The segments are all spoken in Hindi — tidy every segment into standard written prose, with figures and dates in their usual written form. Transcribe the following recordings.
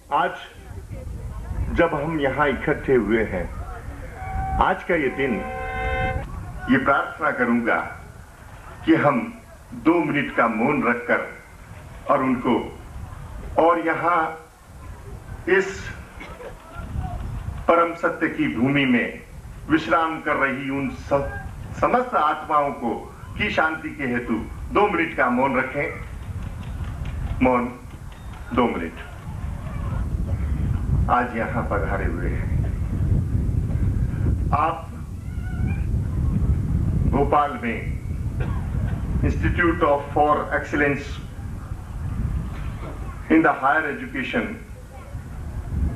आज जब हम यहाँ इकट्ठे हुए हैं, आज का ये दिन, ये प्रार्थना करूंगा कि हम 2 मिनट का मौन रखकर और उनको और यहाँ इस परम सत्य की भूमि में विश्राम कर रही उन समस्त आत्माओं को की शांति के हेतु 2 मिनट का मौन रखें। मौन 2 मिनट। आज यहां पधारे हुए हैं आप भोपाल में institute for excellence in the higher education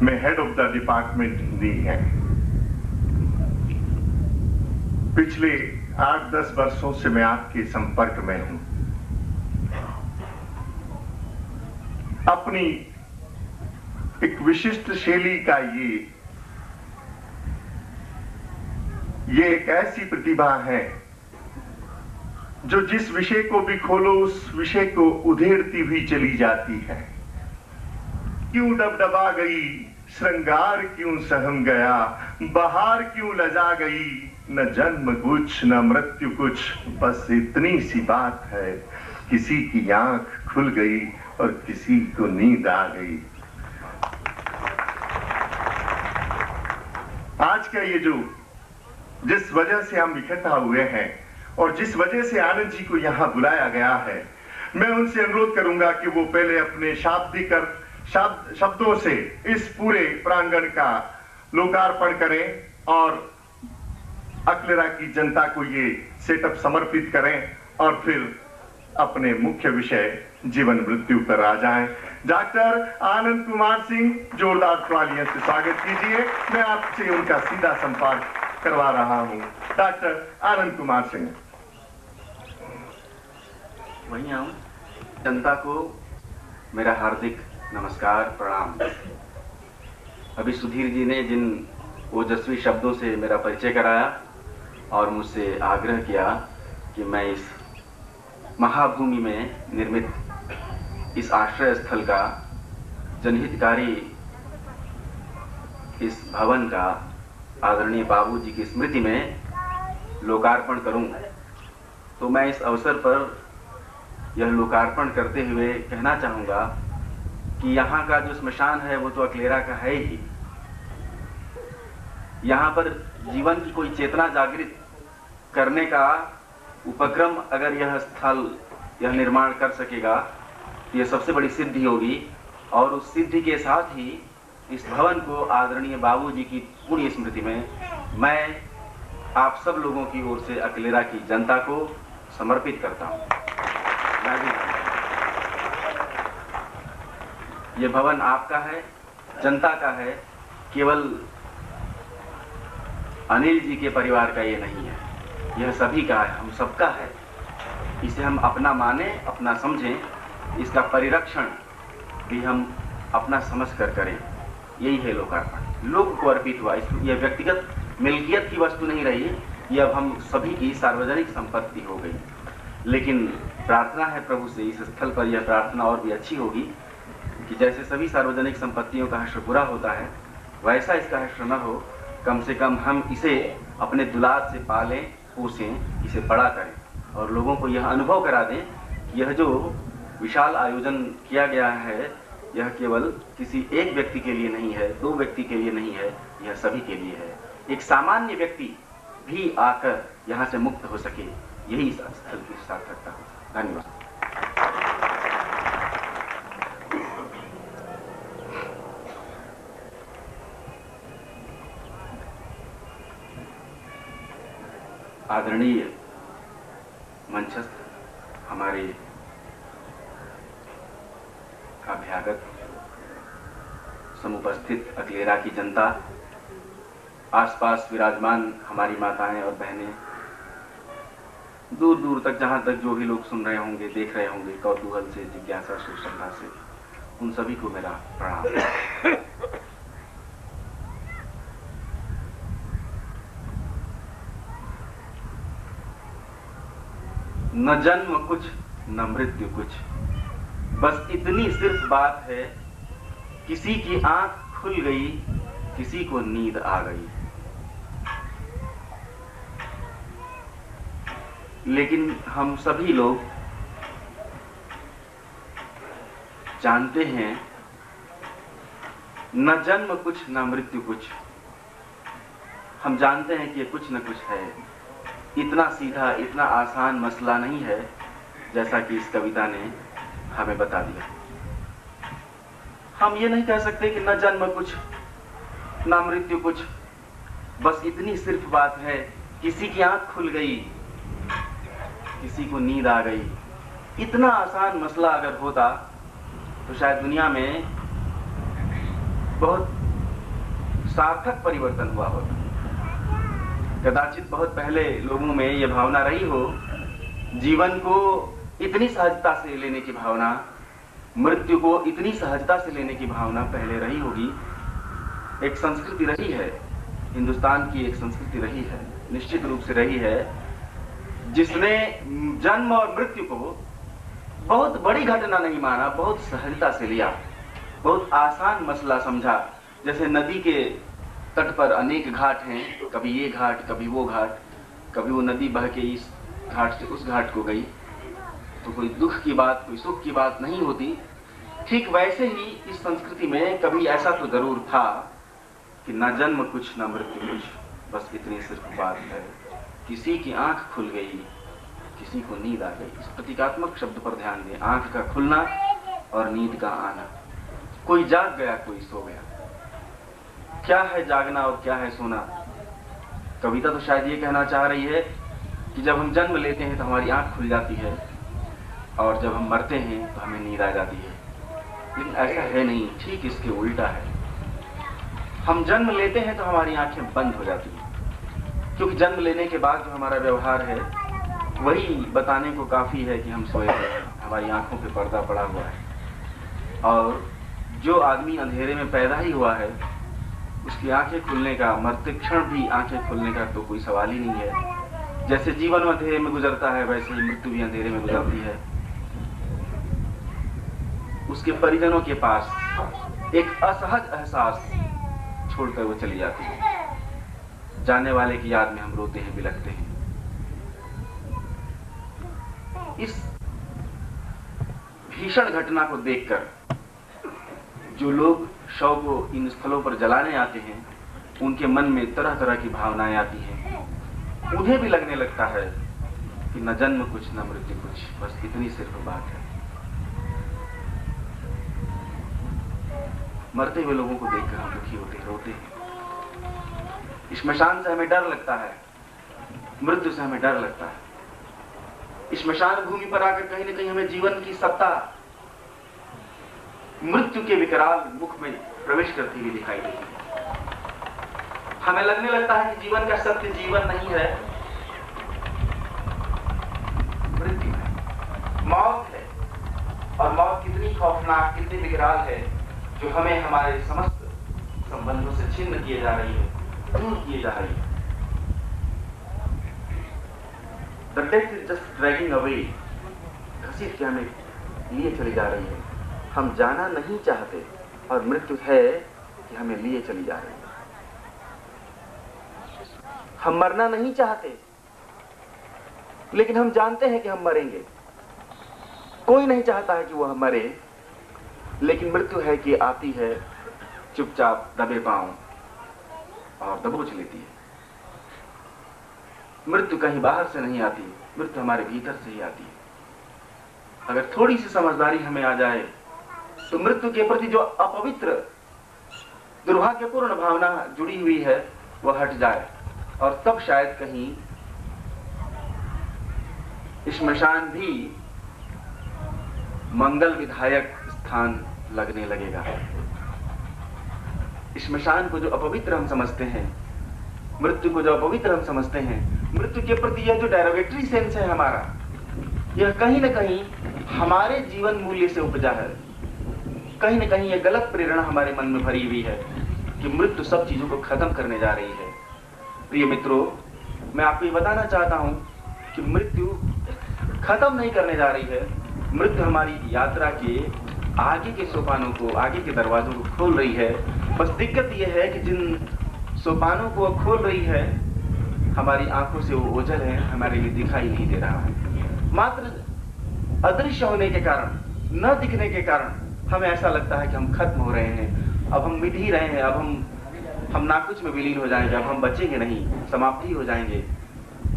में head of the department Hindi हैं। पिछले 8-10 वर्षों से मैं आपके संपर्क में हूं। अपनी एक विशिष्ट शैली का ये एक ऐसी प्रतिभा है जो जिस विषय को भी खोलो उस विषय को उधेड़ती हुई चली जाती है। क्यों डबडबा गई श्रृंगार, क्यों सहम गया बहार, क्यों लजा गई न जन्म कुछ न मृत्यु कुछ, बस इतनी सी बात है किसी की आंख खुल गई और किसी को नींद आ गई। आज का ये जो जिस वजह से हम इकट्ठा हुए हैं और जिस वजह से आनंद जी को यहां बुलाया गया है, मैं उनसे अनुरोध करूंगा कि वो पहले अपने शाब्दिक शब्दों से इस पूरे प्रांगण का लोकार्पण करें और अकलेरा की जनता को ये सेटअप समर्पित करें और फिर अपने मुख्य विषय जीवन मृत्यु पर आ जाएं। डॉक्टर आनंद कुमार सिंह, जोरदार तालियों से स्वागत कीजिए। मैं आपसे उनका सीधा संपर्क करवा रहा हूं। डॉक्टर आनंद कुमार सिंह। वहीं आऊं। जनता को मेरा हार्दिक नमस्कार, प्रणाम। अभी सुधीर जी ने जिन ओजस्वी शब्दों से मेरा परिचय कराया और मुझसे आग्रह किया कि मैं इस महाभूमि में निर्मित इस आश्रय स्थल का जनहितकारी इस भवन का आदरणीय बाबूजी की स्मृति में लोकार्पण करूं, तो मैं इस अवसर पर यह लोकार्पण करते हुए कहना चाहूंगा कि यहाँ का जो स्मशान है वो तो अकलेरा का है ही। यहाँ पर जीवन की कोई चेतना जागृत करने का उपक्रम अगर यह स्थल यह निर्माण कर सकेगा तो यह सबसे बड़ी सिद्धि होगी। और उस सिद्धि के साथ ही इस भवन को आदरणीय बाबूजी की पुण्य स्मृति में मैं आप सब लोगों की ओर से अकलेरा की जनता को समर्पित करता हूं। मैं भी ये भवन आपका है, जनता का है, केवल अनिल जी के परिवार का ये नहीं है, यह सभी का है, हम सबका है। इसे हम अपना माने, अपना समझें, इसका परिरक्षण भी हम अपना समझ कर करें। यही है लोकार्पण। लोग को अर्पित हुआ, यह व्यक्तिगत मिल्कियत की वस्तु नहीं रही, यह अब हम सभी की सार्वजनिक संपत्ति हो गई। लेकिन प्रार्थना है प्रभु से, इस स्थल पर यह प्रार्थना और भी अच्छी होगी कि जैसे सभी सार्वजनिक संपत्तियों का हश्र बुरा होता है, वैसा इसका हश्र न हो। कम से कम हम इसे अपने दुलार से पालें, पोसें, इसे बड़ा करें और लोगों को यह अनुभव करा दें कि यह जो विशाल आयोजन किया गया है यह केवल किसी एक व्यक्ति के लिए नहीं है, 2 व्यक्ति के लिए नहीं है, यह सभी के लिए है। एक सामान्य व्यक्ति भी आकर यहाँ से मुक्त हो सके, यही इस स्थल की सार्थकता है। धन्यवाद। आदरणीय मंचस्थ हमारे अभ्यागत, समुपस्थित अकलेरा की जनता, आसपास विराजमान हमारी माताएं और बहनें, दूर दूर तक जहां तक जो भी लोग सुन रहे होंगे, देख रहे होंगे, कौतूहल से, जिज्ञासा से, श्रद्धा से, उन सभी को मेरा प्रणाम। न जन्म कुछ न मृत्यु कुछ, बस इतनी सिर्फ बात है किसी की आंख खुल गई, किसी को नींद आ गई। लेकिन हम सभी लोग जानते हैं, न जन्म कुछ न मृत्यु कुछ। हम जानते हैं कि ये कुछ न कुछ है। इतना सीधा, इतना आसान मसला नहीं है जैसा कि इस कविता ने हमें बता दिया। हम ये नहीं कह सकते कि न जन्म कुछ न मृत्यु कुछ, बस इतनी सिर्फ बात है, किसी की आंख खुल गई, किसी को नींद आ गई। इतना आसान मसला अगर होता तो शायद दुनिया में बहुत सार्थक परिवर्तन हुआ होता। कदाचित बहुत पहले लोगों में यह भावना रही हो, जीवन को इतनी सहजता से लेने की भावना, मृत्यु को इतनी सहजता से लेने की भावना पहले रही होगी। एक संस्कृति रही है, हिंदुस्तान की एक संस्कृति रही है, निश्चित रूप से रही है, जिसने जन्म और मृत्यु को बहुत बड़ी घटना नहीं माना, बहुत सहजता से लिया, बहुत आसान मसला समझा। जैसे नदी के तट पर अनेक घाट हैं, कभी ये घाट, कभी वो घाट, कभी वो नदी बह के इस घाट से उस घाट को गई, तो कोई दुख की बात, कोई सुख की बात नहीं होती। ठीक वैसे ही इस संस्कृति में कभी ऐसा तो जरूर था कि न जन्म कुछ न मृत्यु कुछ, बस इतनी सिर्फ बात है, किसी की आंख खुल गई, किसी को नींद आ गई। इस प्रतीकात्मक शब्द पर ध्यान दें, आंख का खुलना और नींद का आना। कोई जाग गया, कोई सो गया। क्या है जागना और क्या है सोना? कविता तो शायद ये कहना चाह रही है कि जब हम जन्म लेते हैं तो हमारी आंख खुल जाती है, और जब हम मरते हैं तो हमें नींद आ जाती है। लेकिन ऐसा है नहीं, ठीक इसके उल्टा है। हम जन्म लेते हैं तो हमारी आंखें बंद हो जाती हैं, क्योंकि जन्म लेने के बाद जो हमारा व्यवहार है वही बताने को काफी है कि हम सोए हैं, हमारी आंखों पे पर्दा पड़ा हुआ है। और जो आदमी अंधेरे में पैदा ही हुआ है, उसकी आंखें खुलने का, मरते क्षण भी आंखें खुलने का तो कोई सवाल ही नहीं है। जैसे जीवन अंधेरे में गुजरता है, वैसे ही मृत्यु भी अंधेरे में गुजरती है। उसके परिजनों के पास एक असहज एहसास छोड़कर वो चली जाती है। जाने वाले की याद में हम रोते हैं, बिलखते हैं। इस भीषण घटना को देखकर जो लोग शव को इन स्थलों पर जलाने आते हैं, उनके मन में तरह तरह की भावनाएं आती हैं। उन्हें भी लगने लगता है कि न जन्म कुछ न मृत्यु कुछ, बस इतनी सिर्फ बात है। मरते हुए लोगों को देखकर हम दुखी होते हैं, रोते हैं। श्मशान से हमें डर लगता है, मृत्यु से हमें डर लगता है। श्मशान भूमि पर आकर कहीं न कहीं हमें जीवन की सत्ता मृत्यु के विकराल मुख में प्रवेश करती हुई दिखाई देती है। हमें लगने लगता है कि जीवन का सत्य जीवन नहीं है, मृत्यु है, मौत है। और मौत कितनी खौफनाक, कितनी विकराल है, जो हमें हमारे समस्त संबंधों से छिन्न किए जा रही है, दूर किए जा रही है। The death is just dragging away, घसीट के हमें लिए चली जा रही है। हम जाना नहीं चाहते, और मृत्यु है कि हमें लिए चली जा रही है। हम मरना नहीं चाहते, लेकिन हम जानते हैं कि हम मरेंगे। कोई नहीं चाहता है कि वह मरे, लेकिन मृत्यु है कि आती है चुपचाप दबे पांव और दबोच लेती है। मृत्यु कहीं बाहर से नहीं आती, मृत्यु हमारे भीतर से ही आती है। अगर थोड़ी सी समझदारी हमें आ जाए तो मृत्यु के प्रति जो अपवित्र, दुर्भाग्यपूर्ण भावना जुड़ी हुई है वह हट जाए, और तब शायद कहीं श्मशान भी मंगल विधायक स्थान लगने लगेगा। श्मशान को जो अपवित्र हम समझते हैं, मृत्यु को जो अपवित्र हम समझते हैं, मृत्यु के प्रति यह जो डेरोगेटरी सेंस है हमारा, यह कहीं न कहीं हमारे जीवन मूल्य से उपजा है। कहीं न कहीं यह गलत प्रेरणा हमारे मन में भरी हुई है कि मृत्यु सब चीजों को खत्म करने जा रही है। प्रिय मित्रों, मैं आपको ये बताना चाहता हूं कि मृत्यु खत्म नहीं करने जा रही है। मृत्यु हमारी यात्रा के आगे के सोपानों को, आगे के दरवाजों को खोल रही है। बस दिक्कत यह है कि जिन सोपानों को वो खोल रही है, हमारी आंखों से वो ओझल है, हमारे लिए दिखाई नहीं दे रहा है। मात्र अदृश्य होने के कारण, न दिखने के कारण हमें ऐसा लगता है कि हम खत्म हो रहे हैं, अब हम मिट ही रहे हैं, अब हम ना कुछ में विलीन हो जाएंगे, अब हम बचेंगे नहीं, समाप्ति हो जाएंगे,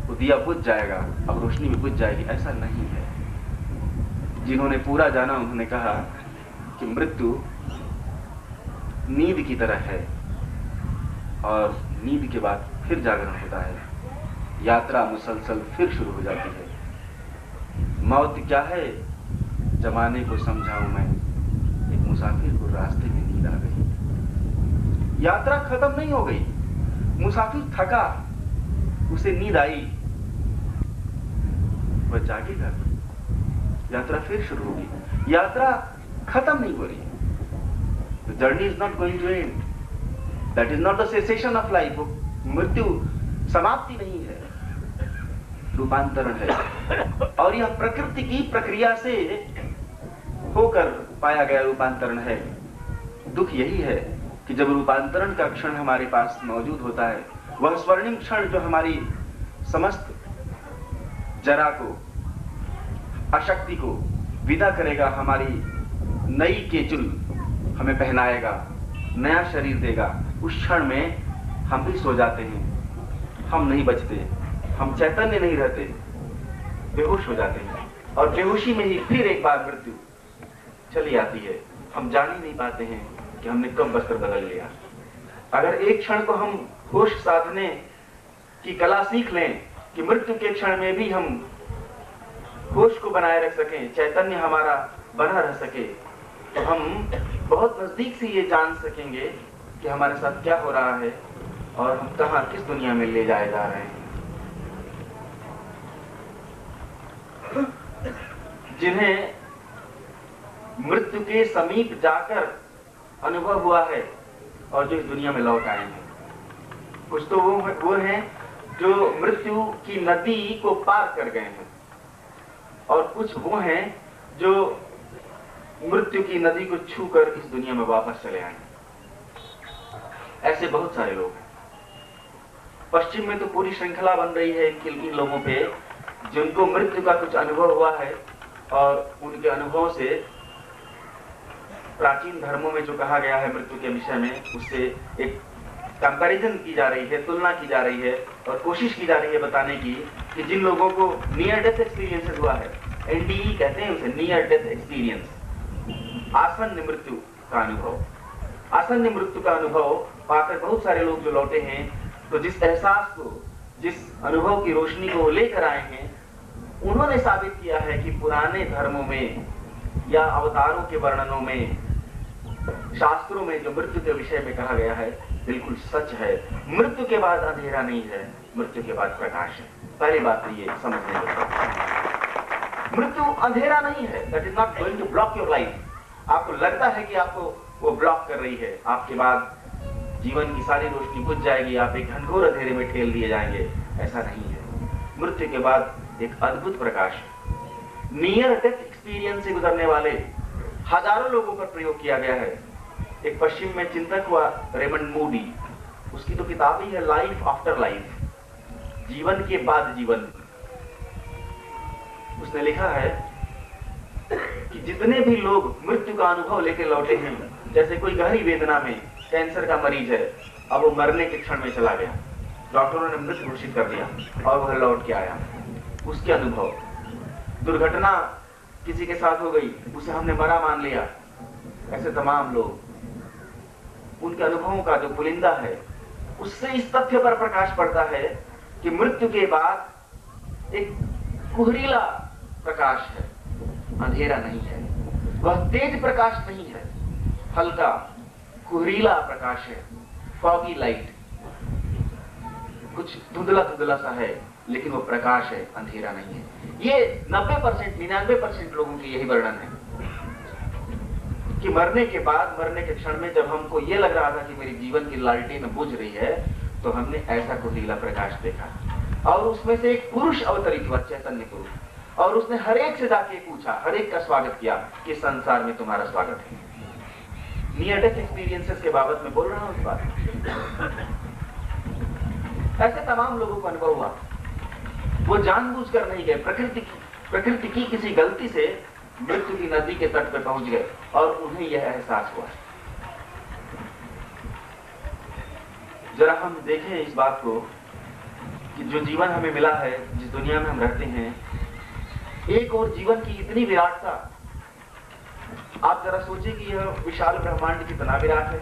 वो दिया बुझ जाएगा, अब रोशनी भी बुझ जाएगी। ऐसा नहीं है। जिन्होंने पूरा जाना उन्होंने कहा कि मृत्यु नींद की तरह है और नींद के बाद फिर जागरण होता है, यात्रा मुसलसल फिर शुरू हो जाती है। मौत क्या है जमाने को समझाऊं मैं, एक मुसाफिर को रास्ते में नींद आ गई। यात्रा खत्म नहीं हो गई, मुसाफिर थका, उसे नींद आई, वह जागेगा, यात्रा फिर शुरू होगी। यात्रा खत्म नहीं हो रही। The journey is not going to end. That is not the cessation of life. मृत्यु समाप्ति नहीं है, रूपांतरण है। और यह प्रकृति की प्रक्रिया से होकर पाया गया रूपांतरण है। दुख यही है कि जब रूपांतरण का क्षण हमारे पास मौजूद होता है, वह स्वर्णिम क्षण जो हमारी समस्त जरा को, अशक्ति को विदा करेगा, हमारी नई केचुल हमें पहनाएगा, नया शरीर देगा, उस क्षण में हम भी सो जाते हैं, हम नहीं बचते, हम चैतन्य नहीं रहते, बेहोश हो जाते हैं। और बेहोशी में ही फिर एक बार मृत्यु चली आती है। हम जान ही नहीं पाते हैं कि हमने कब बस्तर बदल लिया। अगर एक क्षण को हम होश साधने की कला सीख लें कि मृत्यु के क्षण में भी हम होश को बनाए रख सकें, चैतन्य हमारा बना रह सके, तो हम बहुत नजदीक से ये जान सकेंगे कि हमारे साथ क्या हो रहा है और हम कहां, किस दुनिया में ले जाए जा रहे हैं। जिन्हें मृत्यु के समीप जाकर अनुभव हुआ है और जो इस दुनिया में लौट आए हैं, कुछ तो वो हैं जो मृत्यु की नदी को पार कर गए हैं, और कुछ वो हैं जो मृत्यु की नदी को छूकर इस दुनिया में वापस चले आए। ऐसे बहुत सारे लोग हैं। पश्चिम में तो पूरी श्रृंखला बन रही है इन लोगों पे, जिनको मृत्यु का कुछ अनुभव हुआ है और उनके अनुभवों से प्राचीन धर्मों में जो कहा गया है मृत्यु के विषय में, उससे एक कंपैरिजन की जा रही है, तुलना की जा रही है और कोशिश की जा रही है बताने की कि जिन लोगों को नियर डेथ एक्सपीरियंस हुआ है, एनडीई कहते हैं उसे, नियर डेथ एक्सपीरियंस, आसन्न मृत्यु का अनुभव, आसन्न मृत्यु का अनुभव पाकर बहुत सारे लोग जो लौटे हैं, तो जिस एहसास को, जिस अनुभव की रोशनी को लेकर आए हैं, उन्होंने साबित किया है कि पुराने धर्मों में या अवतारों के वर्णनों में, शास्त्रों में जो मृत्यु के विषय में कहा गया है बिल्कुल सच है। मृत्यु के बाद अंधेरा नहीं है, मृत्यु के बाद प्रकाश है। पहली बात तो ये समझने की, मृत्यु अंधेरा नहीं है, that is not going to block your life. आपको लगता है कि आपको वो ब्लॉक कर रही है, आपके बाद जीवन की सारी रोशनी बुझ जाएगी, आप एक घनघोर अंधेरे में ठेल दिए जाएंगे, ऐसा नहीं है। मृत्यु के बाद एक अद्भुत प्रकाश है। नियर डेथ एक्सपीरियंस से गुजरने वाले हजारों लोगों पर प्रयोग किया गया है। एक पश्चिम में चिंतक हुआ रेमंड मूडी, उसकी तो किताब ही है लाइफ आफ्टर लाइफ, जीवन के बाद जीवन। उसने लिखा है कि जितने भी लोग मृत्यु का अनुभव लेकर लौटे हैं, जैसे कोई गहरी वेदना में कैंसर का मरीज है, अब वो मरने के क्षण में चला गया, डॉक्टरों ने मृत घोषित कर दिया और वह लौट के आया, उसके अनुभव। दुर्घटना किसी के साथ हो गई, उसे हमने मरा मान लिया, ऐसे तमाम लोग, उनके अनुभवों का जो पुलिंदा है, उससे इस तथ्य पर प्रकाश पड़ता है कि मृत्यु के बाद एक कुहरीला प्रकाश है, अंधेरा नहीं है। वह तेज प्रकाश नहीं है, हल्का कुहरीला प्रकाश है, फॉगी लाइट, कुछ धुंधला धुंधला सा है, लेकिन वो प्रकाश है, अंधेरा नहीं है। ये 90%, 99% लोगों की यही वर्णन है कि मरने के बाद, मरने के क्षण में जब हमको ये लग रहा था कि मेरी जीवन की लालटेन बुझ रही है, तो हमने ऐसा कुहरीला प्रकाश देखा और उसमें से एक पुरुष अवतरित हुआ, चैतन्य पुरुष। और उसने हर एक से जाके पूछा, हर एक का स्वागत किया कि संसार में तुम्हारा स्वागत है। नियर डेथ एक्सपीरियंसेस के बाबत में बोल रहा हूं इस बात। ऐसे तमाम लोगों को अनुभव हुआ। वो जानबूझकर नहीं गए, प्रकृति की किसी गलती से मृत्यु की नदी के तट पर पहुंच गए और उन्हें यह एहसास हुआ। जरा हम देखें इस बात को कि जो जीवन हमें मिला है, जिस दुनिया में हम रहते हैं, एक और जीवन की इतनी विराटता। आप जरा सोचिए कि यह विशाल ब्रह्मांड कितना विराट है।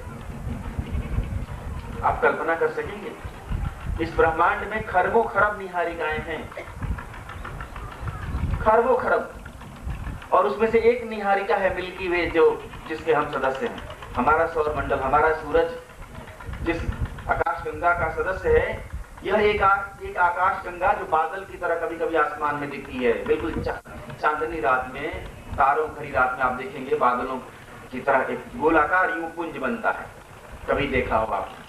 आप कल्पना कर सकेंगे? इस ब्रह्मांड में खरबों खरब निहारिकाएं हैं, खरबों खरब, और उसमें से एक निहारिका है मिल्की वे, जिसके हम सदस्य हैं। हमारा सौर मंडल, हमारा सूरज जिस आकाश गंगा का सदस्य है, यह एक आकाश गंगा जो बादल की तरह कभी कभी आसमान में दिखती है। बिल्कुल चांदनी रात में, तारों भरी रात में आप देखेंगे बादलों की तरह एक गोलाकार यूं पुंज बनता है। कभी देखा होगा आपने?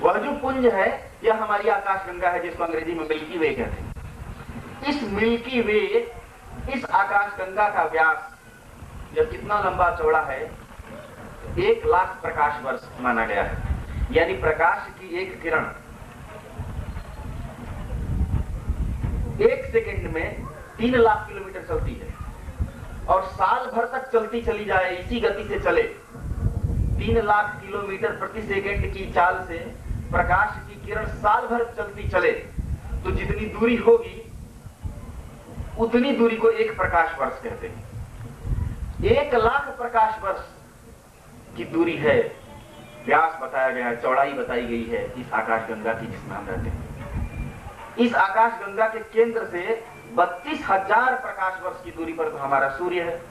वह जो पुंज है, यह हमारी आकाश गंगा है, जिसको अंग्रेजी में मिल्की वे कहते हैं। इस मिल्की वे, इस आकाश गंगा का व्यास यह कितना लंबा चौड़ा है? 1,00,000 प्रकाश वर्ष माना गया है। यानी प्रकाश की एक किरण 1 सेकंड में 3,00,000 किलोमीटर चलती है, और साल भर तक चलती चली जाए, इसी गति से चले, 3,00,000 किलोमीटर प्रति सेकंड की चाल से प्रकाश की किरण साल भर चलती चले, तो जितनी दूरी होगी उतनी दूरी को 1 प्रकाश वर्ष कहते हैं। 1,00,000 प्रकाश वर्ष की दूरी है, व्यास बताया गया है, चौड़ाई बताई गई है इस आकाश गंगा की जिसमें हम रहते हैं। इस आकाश गंगा के केंद्र से 32,000 प्रकाश वर्ष की दूरी पर तो हमारा सूर्य है।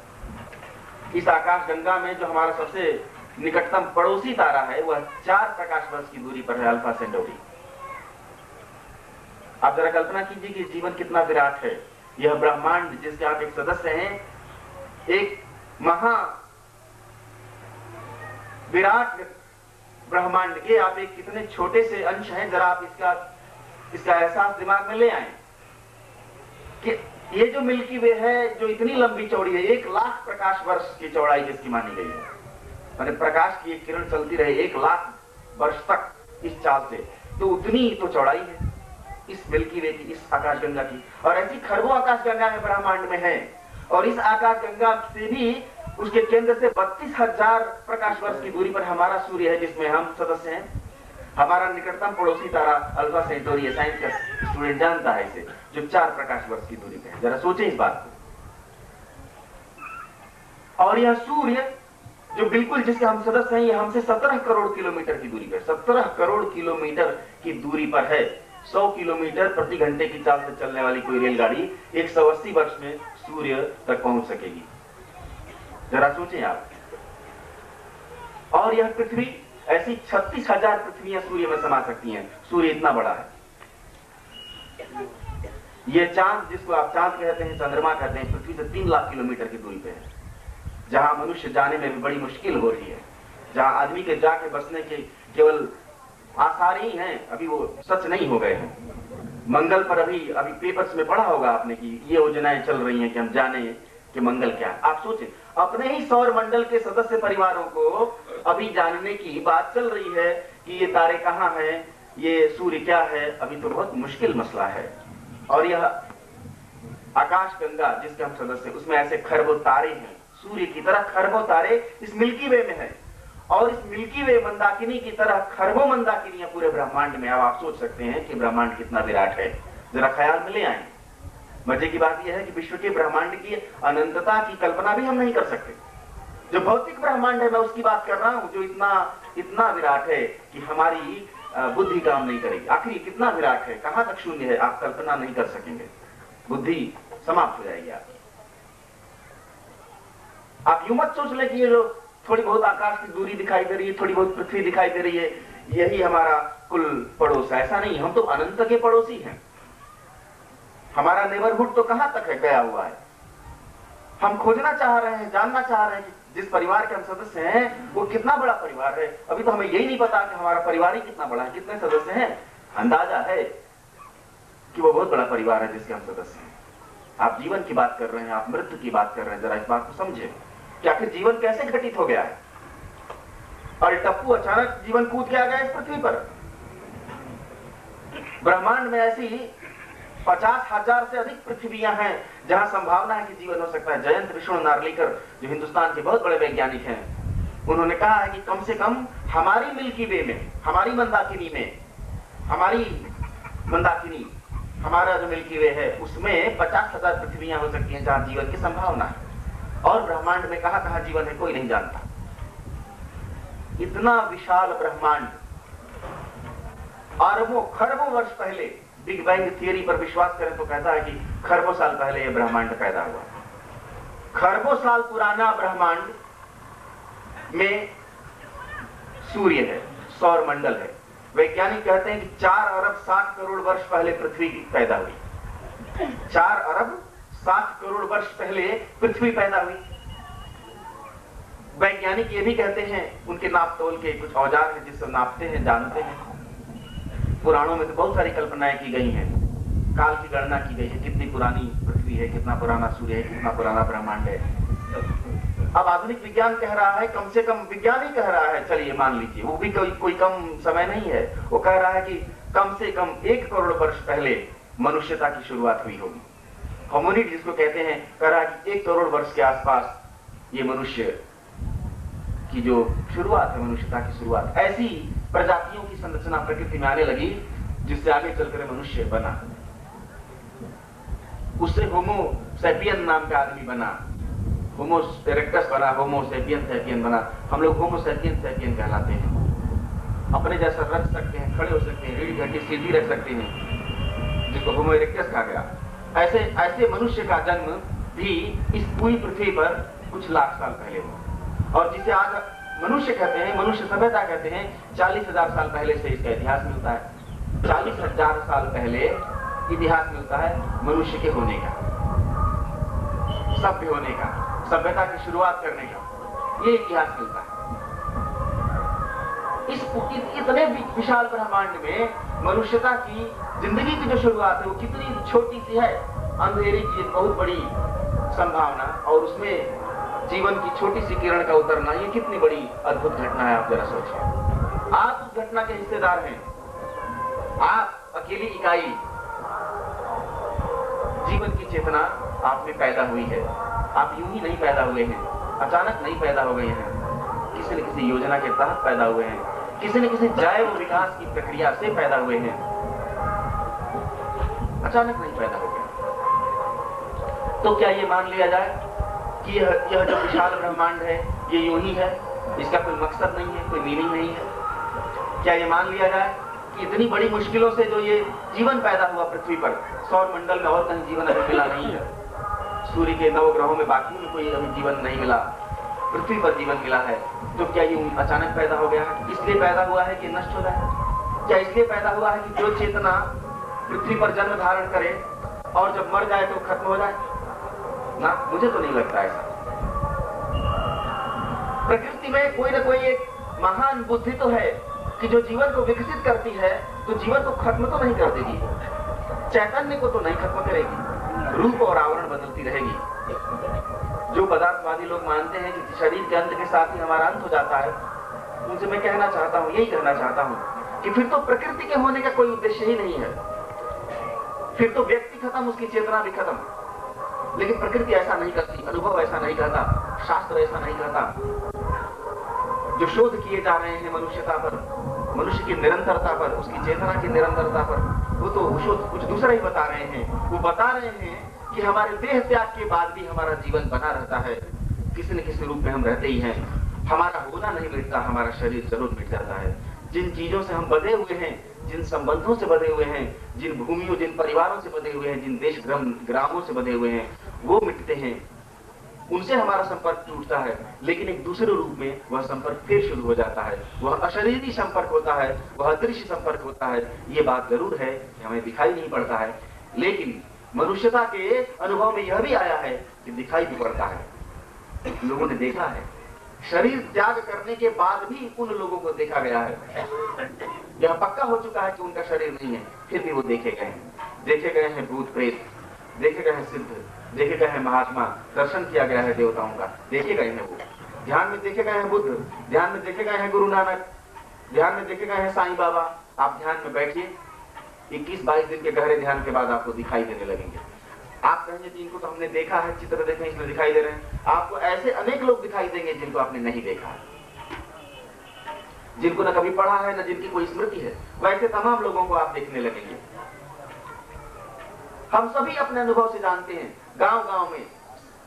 इस आकाश गंगा में जो हमारा सबसे निकटतम पड़ोसी तारा है, वह 4 प्रकाश वर्ष की दूरी पर है, अल्फा सेंटोरी। आप जरा कल्पना कीजिए कि जीवन कितना विराट है। यह ब्रह्मांड जिसके आप एक सदस्य हैं, एक महा विराट ब्रह्मांड के आप एक कितने छोटे से अंश हैं। जरा आप इसका एहसास दिमाग में ले आए कि ये जो मिल्की वे है, जो इतनी लंबी चौड़ी है, 1,00,000 प्रकाश वर्ष की चौड़ाई जिसकी मानी गई है, माने प्रकाश की एक किरण चलती रहे 1,00,000 वर्ष तक इस चाल से, तो उतनी तो चौड़ाई है इस मिल्की वे की, इस आकाश गंगा की। और ऐसी खरबों आकाश गंगा में ब्रह्मांड में है, और इस आकाश गंगा से भी उसके केंद्र से 32,000 प्रकाश वर्ष की दूरी पर हमारा सूर्य है, जिसमें हम सदस्य हैं। हमारा निकटतम पड़ोसी तारा अल्फा सेंटोरी है, साइंस का स्टूडेंट जानता है इसे, जो 4 प्रकाश वर्ष की दूरी पे है। जरा सोचें इस बात को। और यह सूर्य जो बिल्कुल जिसके हम सदस्य हैं, यह हमसे 17 करोड़ किलोमीटर की दूरी पर, 17 करोड़ किलोमीटर की दूरी पर है। 100 किलोमीटर प्रति घंटे की चाल से चलने वाली कोई रेलगाड़ी 180 वर्ष में सूर्य तक पहुंच सकेगी। जरा सोचें आप। और यह पृथ्वी, ऐसी 36,000 पृथ्वियां सूर्य में समा सकती हैं। सूर्य इतना बड़ा है। यह चांद, जिसको आप चांद कहते हैं, चंद्रमा कहते हैं, पृथ्वी से 3,00,000 किलोमीटर की दूरी पे है, जहां मनुष्य जाने में भी बड़ी मुश्किल हो रही है, जहां आदमी के जाके बसने के केवल आसार ही हैं, अभी वो सच नहीं हो गए हैं। मंगल पर अभी पेपर्स में पढ़ा होगा आपने कि ये योजनाएं चल रही हैं कि हम जाने कि मंगल क्या है। आप सोचें, अपने ही सौर मंडल के सदस्य परिवारों को अभी जानने की बात चल रही है कि ये तारे कहाँ हैं, ये सूर्य क्या है, अभी तो बहुत मुश्किल मसला है। और यह आकाश गंगा जिसके हम सदस्य, उसमें ऐसे खरबों तारे हैं, सूर्य की तरह खरबों तारे इस मिल्की वे में है, और इस मिल्की वे मंदाकिनी की तरह खरबों मंदाकिनियां पूरे ब्रह्मांड में। अब आप सोच सकते हैं कि ब्रह्मांड कितना विराट है, जरा ख्याल में ले आए। मजे की बात यह है कि विश्व के ब्रह्मांड की अनंतता की कल्पना भी हम नहीं कर सकते। जो भौतिक ब्रह्मांड है, मैं उसकी बात कर रहा हूं, जो इतना विराट है कि हमारी बुद्धि काम नहीं करेगी। आखिर कितना विराट है, कहां तक शून्य है, आप कल्पना नहीं कर सकेंगे, बुद्धि समाप्त हो जाएगी आपकी। आप यूं मत सोच लें कि ये जो थोड़ी बहुत आकाश की दूरी दिखाई दे रही है, थोड़ी बहुत पृथ्वी दिखाई दे रही है, यही हमारा कुल पड़ोस है। ऐसा नहीं, हम तो अनंत के पड़ोसी हैं। हमारा नेबरहुड तो कहां तक है, गया हुआ है। हम खोजना चाह रहे हैं, जानना चाह रहे हैं कि जिस परिवार के हम सदस्य हैं वो कितना बड़ा परिवार है। अभी तो हमें यही नहीं पता कि हमारा परिवार ही कितना बड़ा है, कितने सदस्य हैं। अंदाजा है कि वो बहुत बड़ा परिवार है जिसके हम सदस्य हैं। आप जीवन की बात कर रहे हैं, आप मृत्यु की बात कर रहे हैं, जरा इस बात को समझे कि आखिर जीवन कैसे घटित हो गया है। और टप्पू अचानक जीवन कूद के आ गया इस पृथ्वी पर। ब्रह्मांड में ऐसी 50,000 से अधिक पृथ्वियां हैं जहां संभावना है कि जीवन हो सकता है। जयंत विष्णु नार्लिकर जो हिंदुस्तान के बहुत बड़े वैज्ञानिक हैं, उन्होंने कहा है कि कम से कम हमारी मिल्की वे में, हमारी मंदाकिनी में, हमारा जो मिल्की वे है उसमें 50,000 पृथ्वियां हो सकती हैं जहां जीवन की संभावना है। और ब्रह्मांड में कहां जीवन है कोई नहीं जानता। इतना विशाल ब्रह्मांड अरबों खरबों वर्ष पहले, बिग बैंग थियरी पर विश्वास करें तो कहता है कि खरबों साल पहले यह ब्रह्मांड पैदा हुआ। खरबों साल पुराना ब्रह्मांड में सूर्य है, सौर मंडल है। वैज्ञानिक कहते हैं कि 4 अरब 60 करोड़ वर्ष पहले पृथ्वी पैदा हुई। 4 अरब 60 करोड़ वर्ष पहले पृथ्वी पैदा हुई। वैज्ञानिक ये भी कहते हैं, उनके नाप तोल के कुछ औजार हैं जिससे नापते हैं, जानते हैं। पुराणों में तो बहुत सारी कल्पनाएं की गई हैं, काल की गणना की गई है, कितनी पुरानी पृथ्वी है, कितना पुराना सूर्य है, कितना पुराना ब्रह्मांड है। अब आधुनिक विज्ञान कह रहा है, कम से कम विज्ञान ही कह रहा है, चलिए मान लीजिए, वो भी कोई कम समय नहीं है, वो कह रहा है कि कम से कम 1 करोड़ वर्ष पहले मनुष्यता की शुरुआत हुई होगी। होमिनिड जिसको कहते हैं, कह रहा है कि 1 करोड़ वर्ष के आसपास ये मनुष्य की जो शुरुआत है, मनुष्यता की शुरुआत, ऐसी प्रजातियों की संरचना प्रकृति में आने लगी जिससे आगे चलकर मनुष्य बना। उससे होमो सैपियन नाम का आदमी बना, होमो इरेक्टस बना, होमो सैपियन बना। हम लोग होमो सैपियन कहलाते हैं। अपने जैसा रख सकते हैं, खड़े हो सकते हैं, रीढ़ घटी सीधी रख सकते हैं, जिसको होमो इरेक्टस कहा गया। ऐसे मनुष्य का जन्म भी इस पूरी पृथ्वी पर कुछ लाख साल पहले हुआ। और जिसे आज मनुष्य कहते हैं, मनुष्य सभ्यता कहते हैं, 40,000 साल पहले से इसका इतिहास मिलता है। 40,000 साल पहले इतिहास मिलता है मनुष्य के होने का, सभ्य होने का, सभ्यता की शुरुआत करने का, ये इतिहास मिलता है। इस इतने विशाल ब्रह्मांड में मनुष्यता की जिंदगी की जो शुरुआत है वो कितनी छोटी सी है। अंधेरे की एक बहुत बड़ी संभावना और उसमें जीवन की छोटी सी किरण का उतरना, ये कितनी बड़ी अद्भुत घटना है। आप जरा सोचिए, आप उस घटना के हिस्सेदार हैं। आप अकेली इकाई, जीवन की चेतना आप में पैदा हुई है। आप यूं ही नहीं पैदा हुए हैं, अचानक नहीं पैदा हो गए हैं, किसी न किसी योजना के तहत पैदा हुए हैं, किसी न किसी जैव विकास की प्रक्रिया से पैदा हुए हैं, अचानक नहीं पैदा हो गए। तो क्या ये मान लिया जाए कि यह जो विशाल ब्रह्मांड है ये यूं ही है, इसका कोई मकसद नहीं है, कोई मीनिंग नहीं है? क्या ये मान लिया जाए कि इतनी बड़ी मुश्किलों से जो ये जीवन पैदा हुआ पृथ्वी पर, सौर मंडल में और कहीं जीवन अभी मिला नहीं है, सूर्य के 9 ग्रहों में बाकी में कोई अभी जीवन नहीं मिला, पृथ्वी पर जीवन मिला है, तो क्या ये अचानक पैदा हो गया है? इसलिए पैदा हुआ है कि नष्ट हो जाए? क्या इसलिए पैदा हुआ है कि जो चेतना पृथ्वी पर जन्म धारण करे और जब मर जाए तो खत्म हो जाए? ना, मुझे तो नहीं लगता ऐसा। प्रकृति में कोई ना कोई एक महान बुद्धि तो है कि जो जीवन को विकसित करती है तो जीवन को खत्म तो नहीं कर देगी, चैतन्य को तो नहीं खत्म करेगी, रूप और आवरण बदलती रहेगी। जो पदार्थवादी लोग मानते हैं कि शरीर के अंत के साथ ही हमारा अंत हो जाता है, उनसे मैं कहना चाहता हूँ, यही कहना चाहता हूँ कि फिर तो प्रकृति के होने का कोई उद्देश्य ही नहीं है। फिर तो व्यक्ति खत्म, उसकी चेतना भी खत्म। लेकिन प्रकृति ऐसा नहीं करती, अनुभव ऐसा नहीं कहता, शास्त्र ऐसा नहीं कहता। जो शोध किए जा रहे हैं मनुष्यता पर, मनुष्य की निरंतरता पर, उसकी चेतना की निरंतरता पर, वो तो शोध कुछ दूसरा ही बता रहे हैं। वो बता रहे हैं कि हमारे देह त्याग के बाद भी हमारा जीवन बना रहता है, किसी न किसी रूप में हम रहते ही हैं। हमारा होना नहीं मिटता, हमारा शरीर जरूर मिट जाता है। जिन चीजों से हम बंधे हुए हैं, जिन संबंधों से बंधे हुए हैं, जिन भूमियों, जिन परिवारों से बंधे हुए हैं, जिन देश ग्रामों से बंधे हुए हैं, वो मिटते हैं, उनसे हमारा संपर्क टूटता है। लेकिन एक दूसरे रूप में वह संपर्क फिर शुरू हो जाता है। वह अशरीरी संपर्क होता है, वह अदृश्य संपर्क होता है। ये बात जरूर है कि हमें दिखाई नहीं पड़ता है, लेकिन मनुष्यता के अनुभव में यह भी आया है कि दिखाई भी पड़ता है। लोगों ने देखा है, शरीर त्याग करने के बाद भी उन लोगों को देखा गया है। यह पक्का हो चुका है कि उनका शरीर नहीं है, फिर भी वो देखे गए हैं भूत प्रेत, देखे गए हैं सिद्ध, देखे गए हैं महात्मा, दर्शन किया गया है देवताओं का, देखे गए हैं वो। ध्यान में देखे गए हैं बुद्ध, ध्यान में देखे गए हैं गुरु नानक, ध्यान में देखे गए हैं साईं बाबा। आप ध्यान में बैठिए, 21-22 दिन के गहरे ध्यान के बाद आपको दिखाई देने लगेंगे। आप कहेंगे कि इनको तो हमने देखा है, चित्र देखे इसलिए दिखाई दे रहे हैं। आपको ऐसे अनेक लोग दिखाई देंगे जिनको आपने नहीं देखा है, जिनको न कभी पढ़ा है न जिनकी कोई स्मृति है, वैसे तमाम लोगों को आप देखने लगेंगे। हम सभी अपने अनुभव से जानते हैं, गांव-गांव में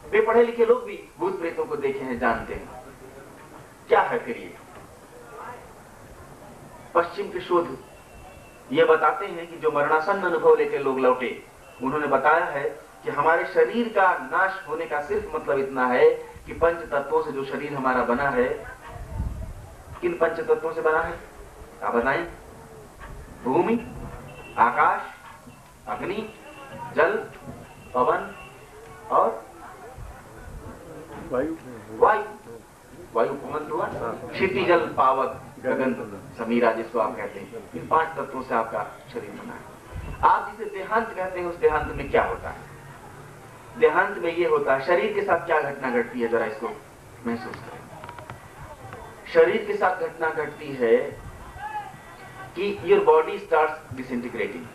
बेपढ़े लिखे लोग भी भूत प्रेतों को देखे हैं, जानते हैं। क्या है फिर ये? पश्चिम के शोध ये बताते हैं कि जो मरणासन्न अनुभव लेकर लोग लौटे, उन्होंने बताया है कि हमारे शरीर का नाश होने का सिर्फ मतलब इतना है कि पंच तत्वों से जो शरीर हमारा बना है, किन पंच तत्वों से बना है आप बताएं? भूमि, आकाश, अग्नि, जल, पवन और वायु। वायु पवन हुआ, क्षिति, जल, पावक, गगन, समीरा जिसको आप कहते हैं। इन 5 तत्वों से आपका शरीर बना है। आप जिसे देहांत कहते हैं, उस देहांत में क्या होता है? देहांत में ये होता है, शरीर के साथ क्या घटना घटती है, जरा इसको महसूस करें। शरीर के साथ घटना घटती है कि your body starts disintegrating,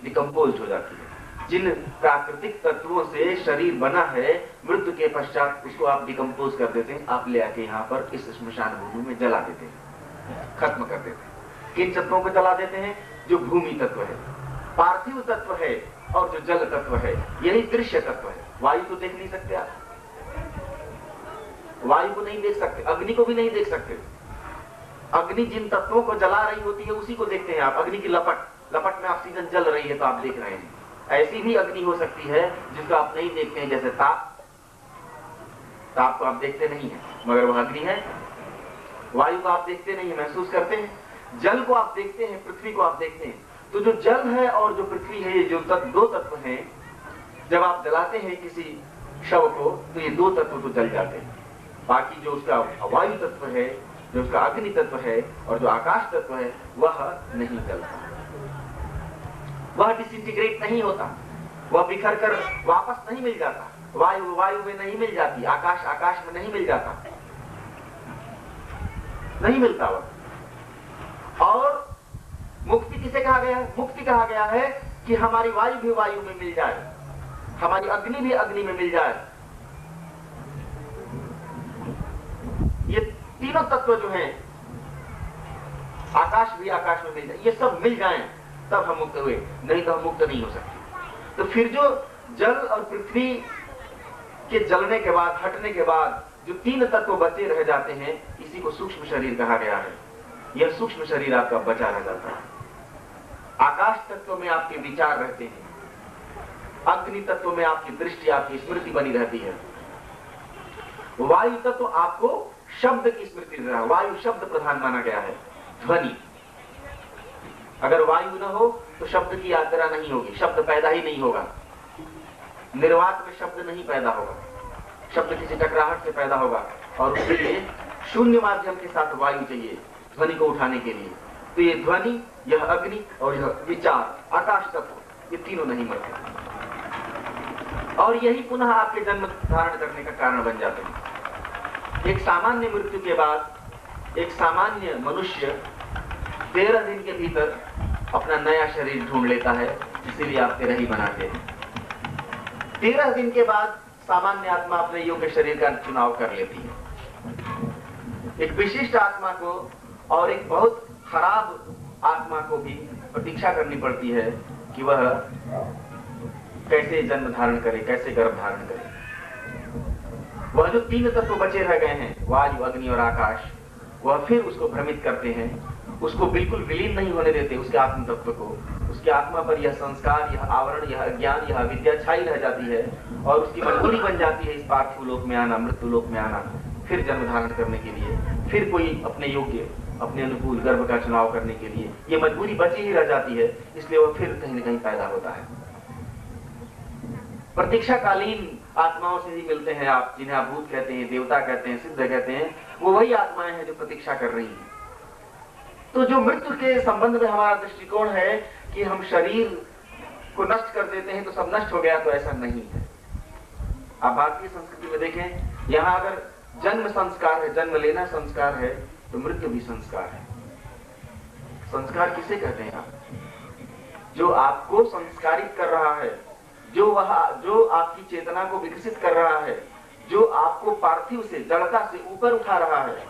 decompose हो जाती है। जिन प्राकृतिक तत्वों से शरीर बना है, मृत्यु के पश्चात उसको आप डिकम्पोज कर देते हैं, आप ले आके यहाँ पर इस श्मशान भूमि में जला देते हैं, खत्म कर देते हैं। किन तत्वों को जला देते हैं? जो भूमि तत्व है, पार्थिव तत्व है और जो जल तत्व है, यही दृश्य तत्व है। वायु तो देख नहीं सकते आप, वायु को नहीं देख सकते, अग्नि को भी नहीं देख सकते। अग्नि जिन तत्वों को जला रही होती है उसी को देखते हैं आप। अग्नि की लपट में ऑक्सीजन जल रही है तो आप देख रहे हैं। ऐसी भी अग्नि हो सकती है जिसको आप नहीं देखते हैं, जैसे ताप को आप देखते नहीं है मगर वह अग्नि है। वायु को आप देखते नहीं, महसूस करते हैं। जल को आप देखते हैं, पृथ्वी को आप देखते हैं। तो जो जल है और जो पृथ्वी है, ये जो दो तत्व हैं, जब आप जलाते हैं किसी शव को तो ये 2 तत्व तो जल जाते हैं। बाकी जो उसका वायु तत्व है, जो उसका अग्नि तत्व है और जो आकाश तत्व है, वह नहीं जलता, वह डिसइंटीग्रेट नहीं होता, वह बिखर कर वापस नहीं मिल जाता। वायु वायु में नहीं मिल जाती, आकाश आकाश में नहीं मिल जाता, नहीं मिलता वह। और मुक्ति किसे कहा गया है? मुक्ति कहा गया है कि हमारी वायु भी वायु में मिल जाए, हमारी अग्नि भी अग्नि में मिल जाए। ये तीनों तत्व जो हैं, आकाश भी आकाश में मिल जाए, ये सब मिल जाएं तब हम मुक्त हुए, नहीं तो हम मुक्त नहीं हो सकते। तो फिर जो जल और पृथ्वी के जलने के बाद, हटने के बाद जो 3 तत्व बचे रह जाते हैं, इसी को सूक्ष्म शरीर कहा गया है। यह सूक्ष्म शरीर आपका बचा रह जाता है। आकाश तत्व में आपके विचार रहते हैं, अग्नि तत्व में आपकी दृष्टि, आपकी स्मृति बनी रहती है। वायु तत्व आपको शब्द की स्मृति दे रहा है। वायु शब्द प्रधान माना गया है, ध्वनि। अगर वायु न हो तो शब्द की यात्रा नहीं होगी, शब्द पैदा ही नहीं होगा। निर्वात में शब्द नहीं पैदा होगा, शब्द किसी टकराहट से पैदा होगा और उसके लिए शून्य माध्यम के साथ वायु चाहिए ध्वनि को उठाने के लिए। तो ये ध्वनि, यह अग्नि और यह विचार, आकाश तत्व, ये तीनों नहीं मरते और यही पुनः आपके जन्म धारण करने का कारण बन जाते हैं। एक सामान्य मृत्यु के बाद एक सामान्य मनुष्य 13 दिन के भीतर अपना नया शरीर ढूंढ लेता है, इसीलिए आप 13 ही बनाते हैं। 13 दिन के बाद सामान्य आत्मा अपने योग्य शरीर का चुनाव कर लेती है। एक विशिष्ट आत्मा को और एक बहुत खराब आत्मा को भी प्रतीक्षा करनी पड़ती है कि वह कैसे जन्म धारण करे, कैसे गर्भ धारण करे। वह जो 3 तत्व बचे रह गए हैं, वायु, अग्नि और आकाश, वह फिर उसको भ्रमित करते हैं, उसको बिल्कुल विलीन नहीं होने देते उसके आत्म तत्व को। उसकी आत्मा पर यह संस्कार, यह आवरण, यह ज्ञान, यह विद्या छाई रह जाती है और उसकी मजबूरी बन जाती है इस पार्थिव लोक में आना, मृत्यु लोक में आना, फिर जन्म धारण करने के लिए, फिर कोई अपने योग्य, अपने अनुकूल गर्भ का चुनाव करने के लिए। ये मजबूरी बची ही रह जाती है, इसलिए वह फिर कहीं न कहीं पैदा होता है। प्रतीक्षाकालीन आत्माओं से ही मिलते हैं आप, जिन्हें आप भूत कहते हैं, देवता कहते हैं, सिद्ध कहते हैं, वो वही आत्माएं हैं जो प्रतीक्षा कर रही हैं। तो जो मृत्यु के संबंध में हमारा दृष्टिकोण है कि हम शरीर को नष्ट कर देते हैं तो सब नष्ट हो गया, तो ऐसा नहीं है। आप भारतीय संस्कृति में देखें, यहाँ अगर जन्म संस्कार है, जन्म लेना संस्कार है, तो मृत्यु भी संस्कार है। संस्कार किसे कहते हैं आप? जो आपको संस्कारित कर रहा है, जो आपकी चेतना को विकसित कर रहा है, जो आपको पार्थिव से, जड़ता से ऊपर उठा रहा है,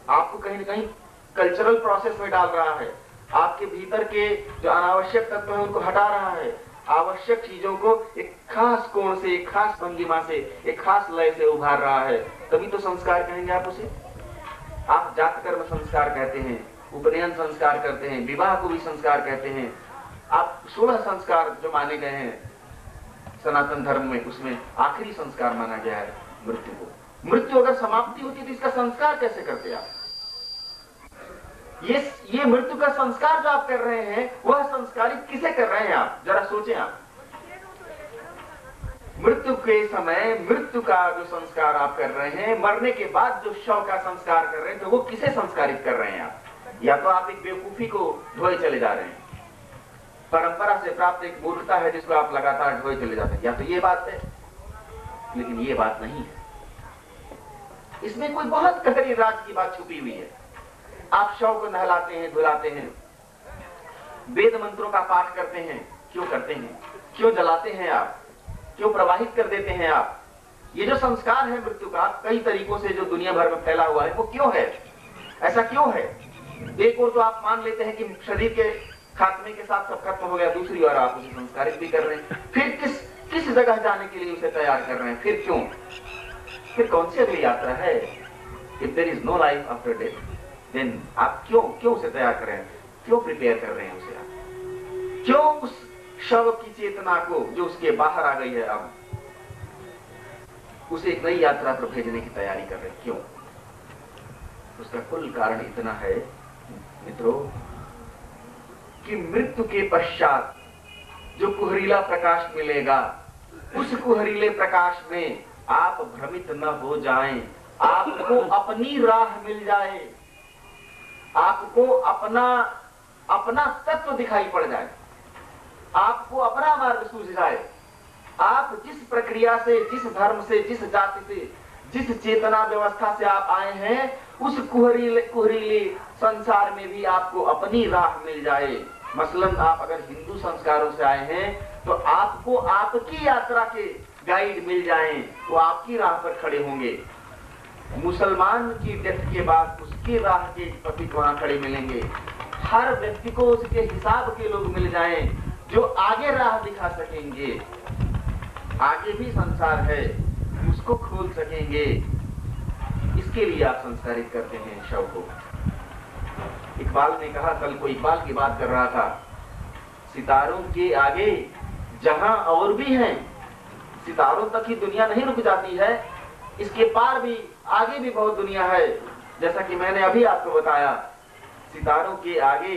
आपको कहीं न कहीं कल्चरल प्रोसेस में डाल रहा है, आपके भीतर के जो अनावश्यक तत्व है उनको हटा रहा है, आवश्यक चीजों को एक खास कोण से, एक खास भंगिमा से, एक खास लय से उभार रहा है, तभी तो संस्कार कहेंगे आप उसे। आप जात कर्म संस्कार कहते हैं, उपनयन संस्कार करते हैं, विवाह को भी संस्कार कहते हैं। आप 16 संस्कार जो माने गए हैं सनातन धर्म में, उसमें आखिरी संस्कार माना गया है मृत्यु को। मृत्यु अगर समाप्ति होती तो इसका संस्कार कैसे करते आप? ये मृत्यु का संस्कार जो आप कर रहे हैं, वह संस्कारित किसे कर रहे हैं आप? जरा सोचें आप। मृत्यु के समय मृत्यु का जो संस्कार आप कर रहे हैं, मरने के बाद जो शव का संस्कार कर रहे हैं, तो वो किसे संस्कारित कर रहे हैं आप? या तो आप एक बेवकूफी को ढोए चले जा रहे हैं, परंपरा से प्राप्त एक मूर्खता है जिसको आप लगातार ढोए चले जाते हैं, या तो ये बात है, लेकिन ये बात नहीं है। इसमें कोई बहुत गहरी राज की बात छुपी हुई है। आप शव को नहलाते हैं, धुलाते हैं, वेद मंत्रों का पाठ करते हैं, क्यों करते हैं? क्यों जलाते हैं आप? क्यों प्रवाहित कर देते हैं आप? ये जो संस्कार है मृत्यु का कई तरीकों से जो दुनिया भर में फैला हुआ है, वो क्यों है? ऐसा क्यों है? एक ओर तो आप मान लेते हैं कि शरीर के खात्मे के साथ सब खत्म हो गया, दूसरी ओर आप उसे संस्कारित भी कर रहे हैं। फिर किस जगह जाने के लिए उसे तैयार कर रहे हैं? फिर क्यों? फिर कौन सी अगली यात्रा है? If there is no life after death, then आप क्यों उसे तैयार कर रहे हैं? क्यों प्रिपेयर कर रहे हैं उसे आप? क्यों उस शव की चेतना को जो उसके बाहर आ गई है, अब उसे एक नई यात्रा पर भेजने की तैयारी कर रहे हैं? क्यों? उसका कुल कारण इतना है मित्रों कि मृत्यु के पश्चात जो कुहरीला प्रकाश मिलेगा, उस कुहरीले प्रकाश में आप भ्रमित न हो जाएं, आपको अपनी राह मिल जाए, आपको अपना तत्व दिखाई पड़ जाए, आपको अपना मार्ग सूझ जाए। आप जिस प्रक्रिया से, जिस धर्म से, जिस जाति से, जिस चेतना व्यवस्था से आप आए हैं, उस कुहरीले संसार में भी आपको अपनी राह मिल जाए। मसलन आप अगर हिंदू संस्कारों से आए हैं तो आपको आपकी यात्रा के गाइड मिल जाएं, वो आपकी राह पर खड़े होंगे। मुसलमान की डेथ के बाद उसकी राह के पथिक वहां खड़े मिलेंगे। हर व्यक्ति को उसके हिसाब के लोग मिल जाएं जो आगे राह दिखा सकेंगे, आगे भी संसार है उसको खोल सकेंगे। इसके लिए आप संस्कारित करते हैं शव को। इकबाल ने कहा, कल को इकबाल की बात कर रहा था, सितारों के आगे जहां और भी हैं, सितारों तक ही दुनिया नहीं रुक जाती है, इसके पार भी आगे भी बहुत दुनिया है। जैसा कि मैंने अभी आपको बताया, सितारों के आगे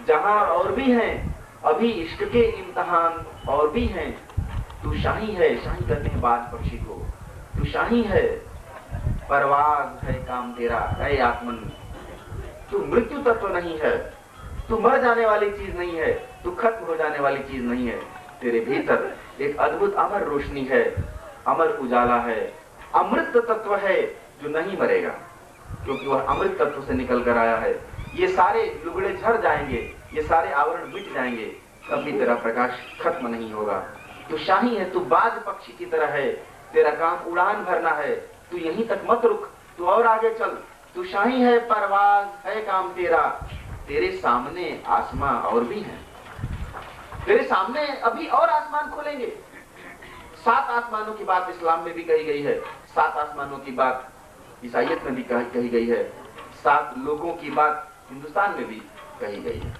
जहां और भी हैं, अभी इश्क के इम्तिहान और भी हैं। तू शाही है, शाही कहते हैं बाज पक्षी को, तू शाही है, परवाज है काम तेरा, है आत्मन। तू मृत्यु तत्व नहीं है, तू मर जाने वाली चीज नहीं है, तू खत्म हो जाने वाली चीज नहीं है। तेरे भीतर एक अद्भुत अमर रोशनी है, अमर उजाला है, अमृत तत्व है जो नहीं मरेगा, क्योंकि वह अमृत तत्व से निकल कर आया है। ये सारे लुगड़े झड़ जाएंगे, ये सारे आवरण मिट जाएंगे, कभी तेरा प्रकाश खत्म नहीं होगा। तू शाही है, तू बाज पक्षी की तरह है, तेरा काम उड़ान भरना है, तू यहीं तक मत रुक, तू और आगे चल। तू शाही है, परवाज है काम तेरा, तेरे सामने आसमां और भी है, तेरे सामने अभी और आसमान खुलेंगे। 7 आसमानों की बात इस्लाम में भी कही गई है, 7 आसमानों की बात ईसाईयत में भी कही गई है, 7 लोगों की बात हिंदुस्तान में भी कही गई है।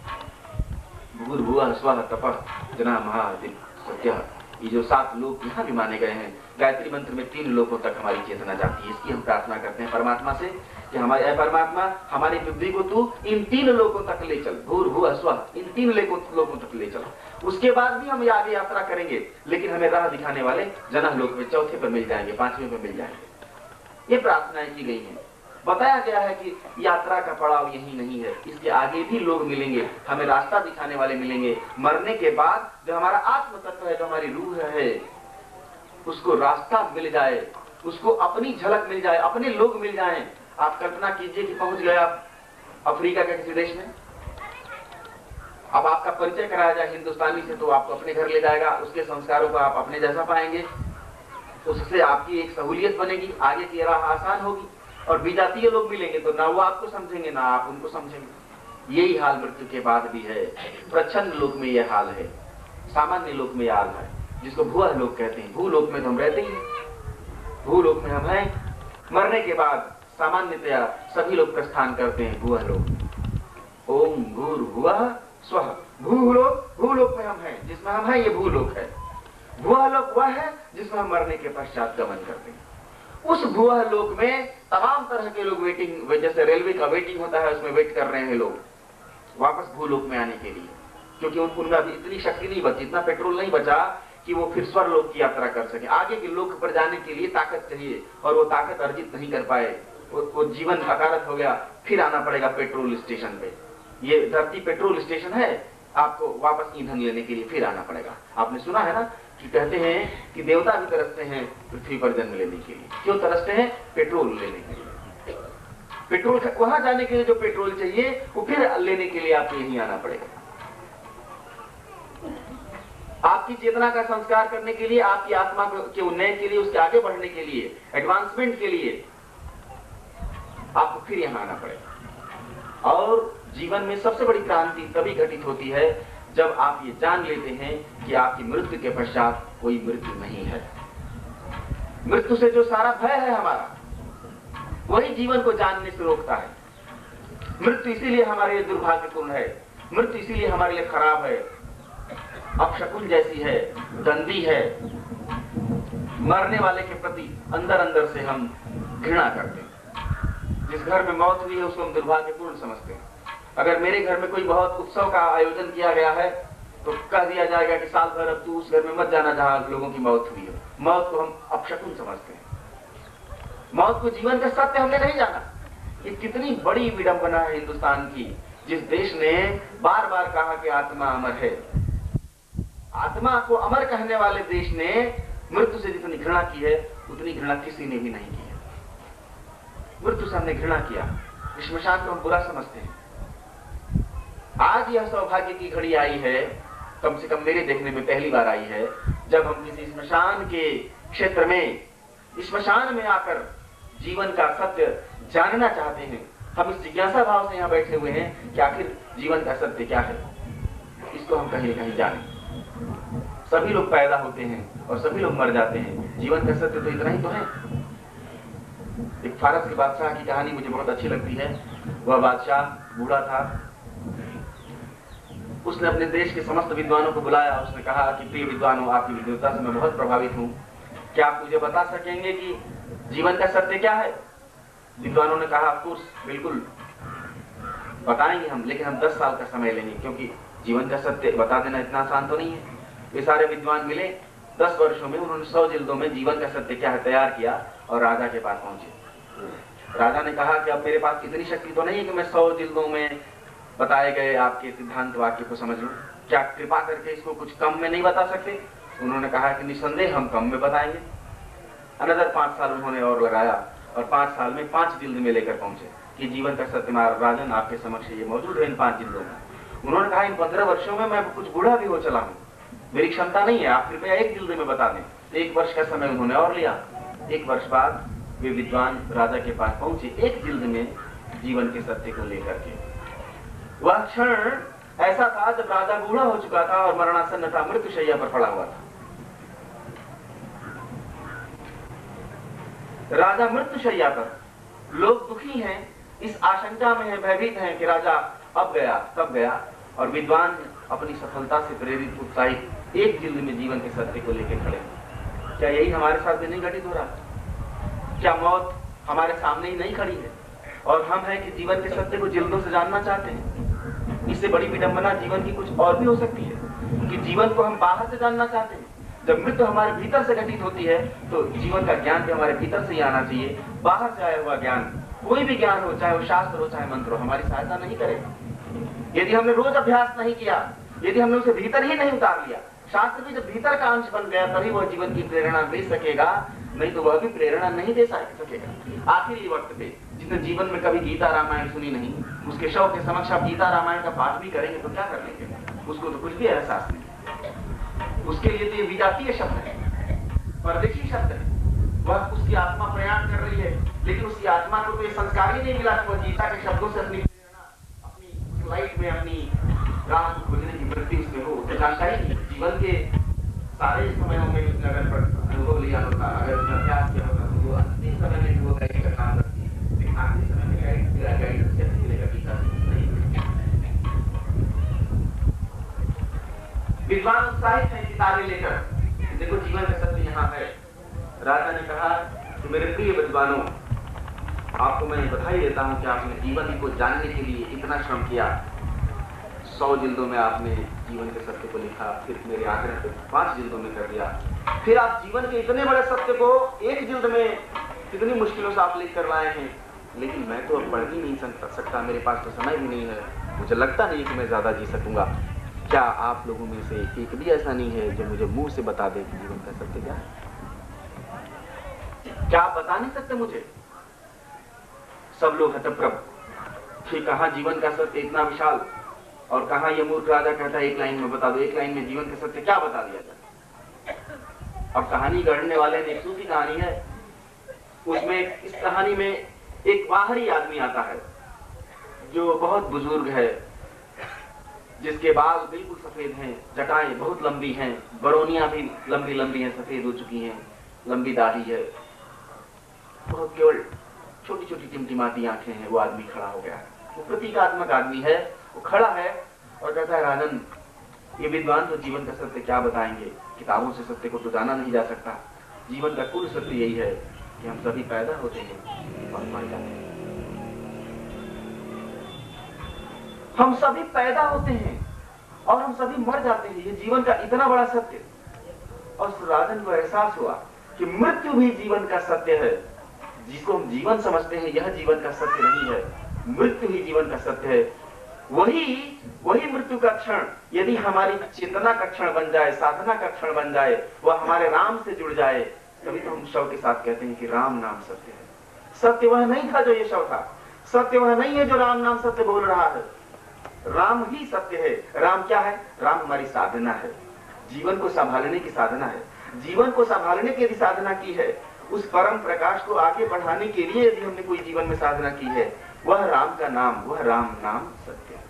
भूर्भुवः स्वः तपः जना महादिव सत्यः, ये जो 7 लोग यहाँ भी माने गए हैं। गायत्री मंत्र में 3 लोगों तक हमारी चेतना जाती है। इसकी हम प्रार्थना करते हैं परमात्मा से कि हमारे परमात्मा हमारी बुद्धि को तू इन 3 लोगों तक ले चल, भूर्भुवः स्वः, इन 3 लोगों तक ले चल। उसके बाद भी हम आगे यात्रा करेंगे, लेकिन हमें राह दिखाने वाले जना लोक में 4थे पर मिल जाएंगे, 5वें पर मिल जाएंगे। ये प्रार्थनाएं की गई हैं। बताया गया है कि यात्रा का पड़ाव यही नहीं है, इसके आगे भी लोग मिलेंगे, हमें रास्ता दिखाने वाले मिलेंगे। मरने के बाद जो हमारा आत्म तत्व है, जो हमारी रूह है, उसको रास्ता मिल जाए, उसको अपनी झलक मिल जाए, अपने लोग मिल जाएं। आप कल्पना कीजिए कि पहुंच गए आप अफ्रीका के किसी देश में, अब आपका परिचय कराया जाए हिंदुस्तानी से, तो आपको अपने घर ले जाएगा, उसके संस्कारों को आप अपने जैसा पाएंगे, उससे आपकी एक सहूलियत बनेगी, आगे की राह आसान होगी। और विजातीय लोग मिलेंगे तो ना वो आपको समझेंगे ना आप उनको समझेंगे। यही हाल मृत्यु के बाद भी है। प्रच्छन्न लोक में यह हाल है, सामान्य लोक में यह हाल है, जिसको भूआ लोग कहते हैं। भूलोक में तो हम रहते ही हैं, भूलोक में हम हैं। मरने के बाद सामान्यतया सभी लोग प्रस्थान करते हैं भूआ लोक। ओम भूर्भुवः स्वः। भूलोक में हम हैं, जिसमें हम हैं ये भूलोक है। भुआ लोक वह है जिसमें हम मरने के पश्चात गमन करते हैं। उस भुआ लोक में तमाम तरह के लोग वेटिंग, जैसे रेलवे का वेटिंग होता है, उसमें वेट कर रहे हैं लोग वापस भूलोक में आने के लिए, क्योंकि उनमें अभी इतनी शक्ति नहीं बची, इतना पेट्रोल नहीं बचा कि वो फिर स्वर्लोक की यात्रा कर सके। आगे के लोक पर जाने के लिए ताकत चाहिए और वो ताकत अर्जित नहीं कर पाए, वो जीवन अकारत हो गया, फिर आना पड़ेगा पेट्रोल स्टेशन पे। ये धरती पेट्रोल स्टेशन है, आपको वापस ईंधन लेने के लिए फिर आना पड़ेगा। आपने सुना है ना कि कहते हैं कि देवता भी तरसते हैं पृथ्वी पर जन्म लेने के लिए। क्यों तरसते हैं? पेट्रोल लेने के लिए। पेट्रोल वहां जाने के लिए जो पेट्रोल चाहिए वो फिर लेने के लिए आपको यहीं आना पड़ेगा। आपकी चेतना का संस्कार करने के लिए, आपकी आत्मा के उन्नयन के लिए, उसके आगे बढ़ने के लिए, एडवांसमेंट के लिए आपको फिर यहां आना पड़ेगा। और जीवन में सबसे बड़ी क्रांति तभी घटित होती है जब आप ये जान लेते हैं कि आपकी मृत्यु के पश्चात कोई मृत्यु नहीं है। मृत्यु से जो सारा भय है हमारा, वही जीवन को जानने से रोकता है। मृत्यु इसीलिए हमारे लिए दुर्भाग्यपूर्ण है, मृत्यु इसीलिए हमारे लिए खराब है, अपशकुन जैसी है, गंदी है। मरने वाले के प्रति अंदर अंदर से हम घृणा करते हैं। जिस घर में मौत हुई है उसको हम दुर्भाग्यपूर्ण समझते हैं। अगर मेरे घर में कोई बहुत उत्सव का आयोजन किया गया है तो कह दिया जाएगा कि साल भर अब तू उस घर में मत जाना जहां लोगों की मौत हुई हो। मौत को हम अपशकुन समझते हैं। मौत को जीवन का सत्य हमने नहीं जाना। ये कितनी बड़ी विडंबना है हिंदुस्तान की, जिस देश ने बार बार कहा कि आत्मा अमर है। आत्मा को अमर कहने वाले देश ने मृत्यु से जितनी घृणा की है उतनी घृणा किसी ने भी नहीं की है। मृत्यु से हमने घृणा किया, श्मशान को हम बुरा समझते हैं। आज यह सौभाग्य की घड़ी आई है, कम से कम मेरे देखने में पहली बार आई है, जब हम किसी श्मशान के क्षेत्र में, श्मशान में आकर जीवन का सत्य जानना चाहते हैं। हम इस जिज्ञासा भाव से यहाँ बैठे हुए हैं कि आखिर जीवन का सत्य क्या है, इसको हम कहीं कहीं जाने। सभी लोग पैदा होते हैं और सभी लोग मर जाते हैं, जीवन का सत्य तो इतना ही तो है। एक फारस के बादशाह की कहानी मुझे बहुत अच्छी लगती है। वह बादशाह बूढ़ा था, उसने अपने देश के समस्त विद्वानों को बुलाया। उसने कहा कि प्रिय विद्वानों, आपकी विद्वता से मैं बहुत प्रभावित हूँ, क्या आप मुझे बता सकेंगे कि जीवन का सत्य क्या है? विद्वानों ने कहा, ऑफ कोर्स, बिल्कुल बताएंगे हम, लेकिन हम 10 साल का समय लेंगे, क्योंकि जीवन का सत्य बता देना इतना आसान तो नहीं है। ये सारे विद्वान मिले, 10 वर्षों में उन्होंने 100 जिल्दों में जीवन का सत्य क्या है तैयार किया और राजा के पास पहुंचे। राजा ने कहा कि अब मेरे पास इतनी शक्ति तो नहीं है कि मैं 100 जिल्दों में बताए गए आपके सिद्धांत वाक्य को समझ लूं, क्या कृपा करके इसको कुछ कम में नहीं बता सकते? उन्होंने कहा कि निसंदेह हम कम में बताएंगे। अनदर 5 साल उन्होंने और लगाया और 5 साल में 5 जिल्द में लेकर पहुंचे कि जीवन का सत्य राजन आपके समक्ष ये मौजूद है इन 5 जिल्दों में। उन्होंने कहा इन 15 वर्षों में मैं कुछ बूढ़ा भी हो चला हूँ, मेरी क्षमता नहीं है, आप कृपया 1 जिल्द में बता दें। 1 वर्ष का समय उन्होंने और लिया। 1 वर्ष बाद वे विद्वान राजा के पास पहुंचे 1 जिल्द में जीवन के सत्य को लेकर के। वह क्षण ऐसा था जब राजा बूढ़ा हो चुका था और मरणासन्न था, मृत्युशैया पर पड़ा हुआ था। राजा मृत्युशैया पर, लोग दुखी हैं, इस आशंका में है, भयभीत हैं कि राजा अब गया तब गया, और विद्वान अपनी सफलता से प्रेरित उत्साहित 1 जिल्द में जीवन के सत्य को लेकर खड़े। क्या यही हमारे साथ भी नहीं घटित हो रहा? क्या मौत हमारे सामने ही नहीं खड़ी है और हम हैं कि जीवन के सत्य को जिल्दों से जानना चाहते हैं? इससे बड़ी विडंबना जीवन की कुछ और भी हो सकती है कि जीवन को हम बाहर से जानना चाहते हैं। जब मृत्यु हमारे भीतर से घटित होती है तो जीवन का ज्ञान भी हमारे भीतर से ही आना चाहिए। बाहर से आया हुआ ज्ञान कोई भी ज्ञान हो, चाहे वो शास्त्र हो चाहे मंत्र हो, हमारी सहायता नहीं करेगा। यदि हमने रोज अभ्यास नहीं किया, यदि हमने उसे भीतर ही नहीं उतार लिया, शास्त्र भी जब भीतर का अंश बन गया तभी वह जीवन की प्रेरणा दे सकेगा, नहीं तो वह भी प्रेरणा नहीं दे सकेगा। आखिरी वक्त पे जिसने जीवन में कभी गीता रामायण सुनी नहीं, उसके शव के समक्ष आप गीता रामायण का पाठ भी करेंगे तो क्या कर लेंगे? उसको तो कुछ भी एहसास नहीं। उसके लिए तो ये विजातीय शब्द है, परदेशी शब्द है। वह उसकी आत्मा प्रयाण कर रही है, लेकिन उसकी आत्मा को तो ये संस्कार ही नहीं मिला कि वह गीता के शब्दों से अपनी प्रेरणा, अपनी लाइफ में अपनी राह को खोजने की वृत्ति उसमें हो। तो जानता ही नहीं, जीवन के सारे समयों में उसने अगर अनुभव लिया होता, अगर उसने अभ्यास किया होता, तो वो अंतिम समय में वो गाइड का काम करती है। लेकिन आखिरी समय में गाइड कैसे मिलेगा? गीता नहीं। विद्वान उत्साहित है किताबें लेकर, देखो जीवन का सत्य यहाँ है। राजा ने कहा कि मेरे प्रिय विद्वानों, आपको मैं बधाई देता हूं कि आपने जीवन को जानने के लिए इतना श्रम किया। 100 जिल्दों में आपने जीवन के सत्य को लिखा, फिर मेरे आग्रह पे 5 जिल्दों में कर दिया। फिर आप जीवन के इतने बड़े सत्य को 1 जिल्द में कितनी मुश्किलों से आप लिख कर लाए हैं। लेकिन मैं तो अब पढ़ ही नहीं सकता, मेरे पास तो समय भी नहीं है, मुझे लगता नहीं कि मैं ज्यादा जी सकूंगा। क्या आप लोगों में से एक भी ऐसा नहीं है जो मुझे मुंह से बता दे कि जीवन का सत्य क्या है? क्या आप बता नहीं सकते मुझे? सब लोग हतप्रभ कि कहां जीवन का सत्य इतना विशाल, और कहां ये मूर्ख राजा कहता है 1 लाइन में बता दो। 1 लाइन में जीवन का सत्य क्या बता दिया जाए? अब कहानी गढ़ने वाले ने एक सूफी कहानी है, उसमें इस कहानी में एक बाहरी आदमी आता है जो बहुत बुजुर्ग है, जिसके बाल बिल्कुल सफेद हैं, जटाएं बहुत लंबी हैं, बरौनियां भी लंबी लंबी हैं, सफेद हो चुकी हैं, लंबी दाढ़ी है, बहुत केवल छोटी छोटी टिमटिमाती आंखें हैं। वो आदमी खड़ा हो गया है, वो प्रतीकात्मक आदमी है। वो खड़ा है और कहता है, राजन, ये विद्वान तो जीवन का सत्य क्या बताएंगे? किताबों से सत्य को तो जाना नहीं जा सकता। जीवन का कुल सत्य यही है कि हम सभी पैदा होते हैं और मर जाते हैं। हम सभी पैदा होते हैं और हम सभी मर जाते हैं, ये जीवन का इतना बड़ा सत्य। और राजन को एहसास हुआ कि मृत्यु भी जीवन का सत्य है। जिसको हम जीवन समझते हैं यह जीवन का सत्य नहीं है, मृत्यु ही जीवन का सत्य है। वही मृत्यु का क्षण यदि हमारी चेतना का क्षण बन जाए, साधना का क्षण बन जाए, वह हमारे राम से जुड़ जाए, तभी तो हम शव के साथ कहते हैं कि राम नाम सत्य है। सत्य वह नहीं था जो ये शव था, सत्य वह नहीं है जो राम नाम सत्य बोल रहा है। राम ही सत्य है। राम क्या है? राम हमारी साधना है, जीवन को संभालने की साधना है। जीवन को संभालने की यदि साधना की है, उस परम प्रकाश को आगे बढ़ाने के लिए यदि हमने कोई जीवन में साधना की है, वह राम का नाम, वह राम नाम सत्य है।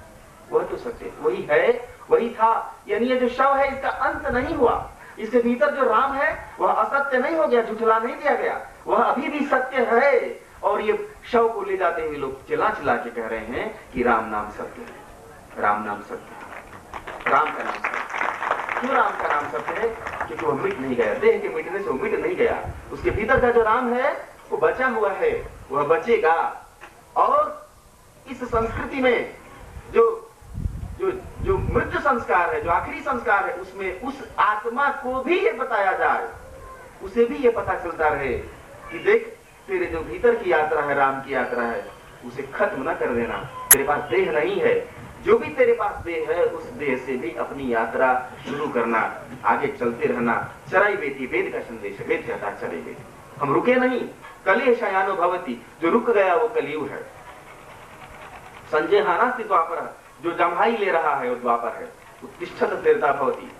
वह तो सत्य वही है, वही था। यानी ये जो शव है इसका अंत नहीं हुआ, इसके भीतर जो राम है वह असत्य नहीं हो गया, झुठला नहीं दिया गया, वह अभी भी सत्य है। और ये शव को ले जाते हुए लोग चिल्ला चिल्ला के कह रहे हैं कि राम नाम सत्य है, राम नाम सत्य है, राम का नाम सत्य है। क्यों राम का नाम सत्य है? क्योंकि वह मिट नहीं गया, देह के मिटने से वो मिट नहीं गया। उसके भीतर का जो राम है वो बचा हुआ है, वह बचेगा। और इस संस्कृति में जो जो जो मृत्यु संस्कार है, जो आखिरी संस्कार है, उसमें उस आत्मा को भी ये बताया जाए, उसे भी ये पता चलता रहे कि देख, तेरे जो भीतर की यात्रा है, राम की यात्रा है, उसे खत्म न कर देना। तेरे पास देह नहीं है, जो भी तेरे पास देह है उस देह से भी अपनी यात्रा शुरू करना, आगे चलते रहना। चराई बेटी वेद का संदेश है, वेद कहता चले बेटी, हम रुके नहीं। कली शयानो भवती, जो रुक गया वो कलियुग है। संजय हानास्ति द्वापर, जो जम्हाई ले रहा है वो द्वापर है। उत्तिष्ठत त्रेता भवती,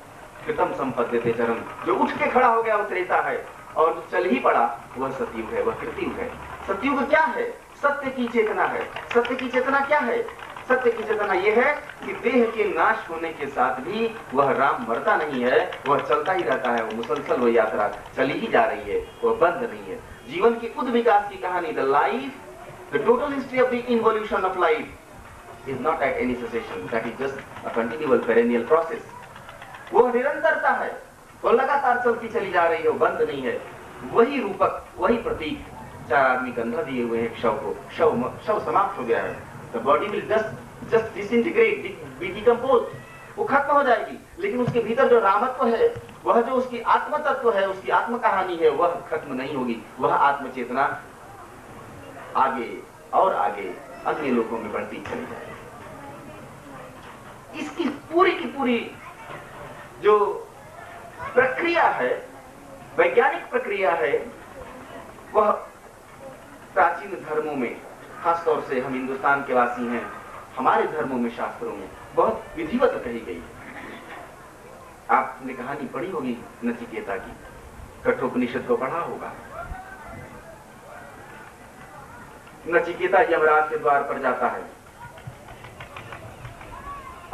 कृतम संपद्यते चरम, जो उठ के खड़ा हो गया वो त्रेता है, और जो चल ही पड़ा वह सतयुग है, वह कृतयुग है। सतयुग क्या है? सत्य की चेतना है। सत्य की चेतना क्या है? सत्य की चेतना यह है कि देह के नाश होने के साथ भी वह राम मरता नहीं है, वह चलता ही रहता है। वो मुसलसल वो यात्रा चली ही जा रही है, वह बंद नहीं है। जीवन की उद विकास की कहानी, the life, the total history of the evolution of life is not at any cessation, that is just a continual perennial process. वो निरंतरता है, वो लगातार चलती चली जा रही है, वो बंद नहीं है। वही रूपक, वही प्रतीक। 4 आदमी कंधा दिए हुए हैं शव को, शव समाप्त हो गया है। The body will just disintegrate, be decomposed, वो खत्म हो जाएगी। लेकिन उसके भीतर जो रामत्व है, वह जो उसकी आत्म तत्व है, उसकी आत्म कहानी है, वह खत्म नहीं होगी। वह आत्म चेतना आगे और आगे अन्य लोगों में बढ़ती चली जाए। इसकी पूरी की पूरी जो प्रक्रिया है, वैज्ञानिक प्रक्रिया है, वह प्राचीन धर्मों में, खासतौर से हम हिंदुस्तान के वासी हैं, हमारे धर्मों में, शास्त्रों में बहुत विधिवत कही गई है। आपने कहानी पढ़ी होगी नचिकेता की, कठोपनिषद को पढ़ा होगा। नचिकेता यमराज के द्वार पर जाता है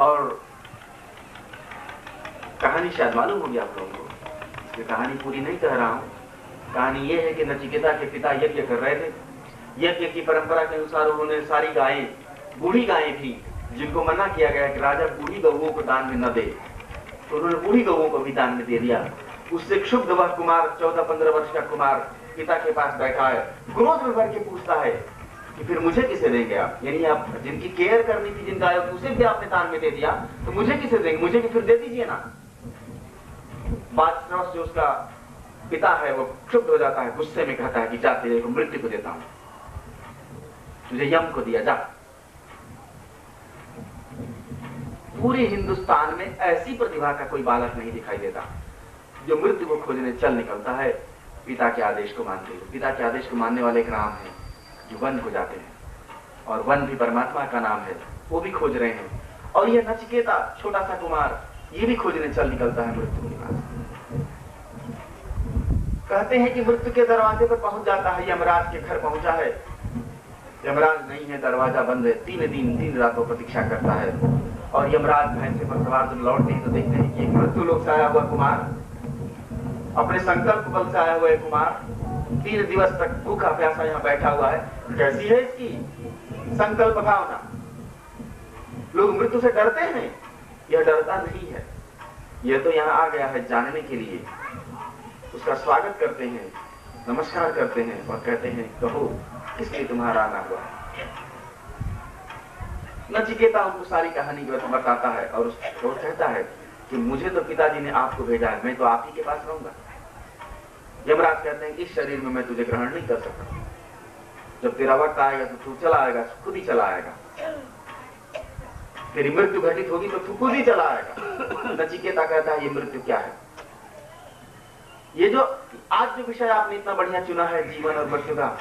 और कहानी शायद मालूम होगी आप लोगों को, इसलिए कहानी पूरी नहीं कह रहा हूं। कहानी यह है कि नचिकेता के पिता यज्ञ कर रहे थे। यज्ञ की परंपरा के अनुसार उन्होंने सारी गायें, बूढ़ी गायें थी जिनको मना किया गया कि राजा बूढ़ी गौओं को दान में न दे, तो उन्होंने बूढ़ी गौओं को भी दान में दे दिया। उससे क्षुब्ध वह कुमार, 14-15 वर्ष का कुमार पिता के पास बैठा है, क्रोध में भर के पूछता है कि फिर मुझे किसे देंगे आप? यानी आप जिनकी केयर करनी थी, जिन गायों की, उसे भी आपने दान में दे दिया, तो मुझे किसे देंगे? मुझे भी फिर दे दीजिए ना। बादशाह जो उसका पिता है वो क्षुब्ध हो जाता है, गुस्से में कहता है कि जा तेरे को मृत्यु को देता हूं, तुझे यम को दिया जा। पूरे हिंदुस्तान में ऐसी प्रतिभा का कोई बालक नहीं दिखाई देता जो मृत्यु को खोजने चल निकलता है पिता के आदेश को मानते हुए। पिता के आदेश को मानने वाले एक राम है जो वन को जाते हैं, और वन भी परमात्मा का नाम है, वो भी खोज रहे हैं। और यह नचिकेता, छोटा सा कुमार, ये भी खोजने चल निकलता है मृत्यु के पास। कहते हैं कि मृत्यु के दरवाजे पर पहुंच जाता है, यमराज के घर पहुंचा है। यमराज नहीं है, दरवाजा बंद है। 3 दिन 3 रातों प्रतीक्षा करता है, और यमराज भैंसे पर सवार जब लौटते हैं तो देखते हैं कि मृत्यु लोक से आया हुआ कुमार, अपने संकल्प बल से आया हुआ कुमार 3 दिवस तक भूखा प्यासा यहाँ बैठा हुआ है। कैसी है इसकी संकल्प भावना? लोग मृत्यु से डरते हैं, यह डरता नहीं है। यह तो यहाँ आ गया है जानने के लिए। उसका स्वागत करते हैं, नमस्कार करते हैं और कहते हैं कहो किस लिए तुम्हारा आना हुआ है। नचिकेता उनको सारी कहानी बताता है और वो कहता है कि मुझे तो पिताजी ने आपको भेजा है, मैं तो आप ही के पास रहूंगा। यमराज कहते हैं इस शरीर में मैं तुझे ग्रहण नहीं कर सकता, जब तेरा वक्त आएगा तो तू चला आएगा, खुद ही चला आएगा। तेरी मृत्यु घटित होगी तो तू खुद ही चला आएगा। नचिकेता कहता है ये मृत्यु क्या है? ये जो आज जो विषय आपने इतना बढ़िया चुना है, जीवन और मृत्यु का,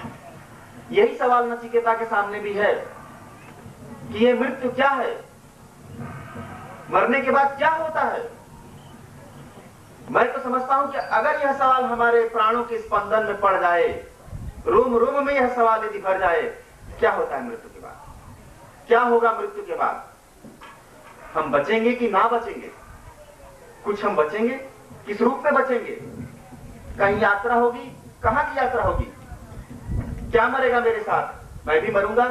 यही सवाल नचिकेता के सामने भी है कि ये मृत्यु क्या है, मरने के बाद क्या होता है। मैं तो समझता हूं कि अगर यह सवाल हमारे प्राणों के स्पंदन में पड़ जाए, रोम रोम में यह सवाल यदि भर जाए, क्या होता है मृत्यु के बाद, क्या होगा मृत्यु के बाद, हम बचेंगे कि ना बचेंगे? कुछ हम बचेंगे, किस रूप में बचेंगे? कहीं यात्रा होगी, कहां की यात्रा होगी? क्या मरेगा मेरे साथ? मैं भी मरूंगा,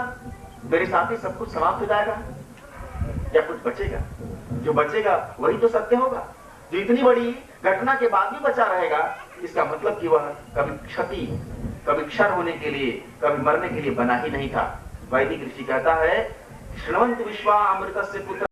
मेरे साथ ही सब कुछ समाप्त हो जाएगा, या कुछ बचेगा? जो बचेगा वही तो सत्य होगा। जो इतनी बड़ी घटना के बाद भी बचा रहेगा, इसका मतलब कि वह कभी क्षति, कभी क्षण होने के लिए, कभी मरने के लिए बना ही नहीं था। वैदिक ऋषि कहता है श्रवंत विश्वा अमृतस्य पुत्र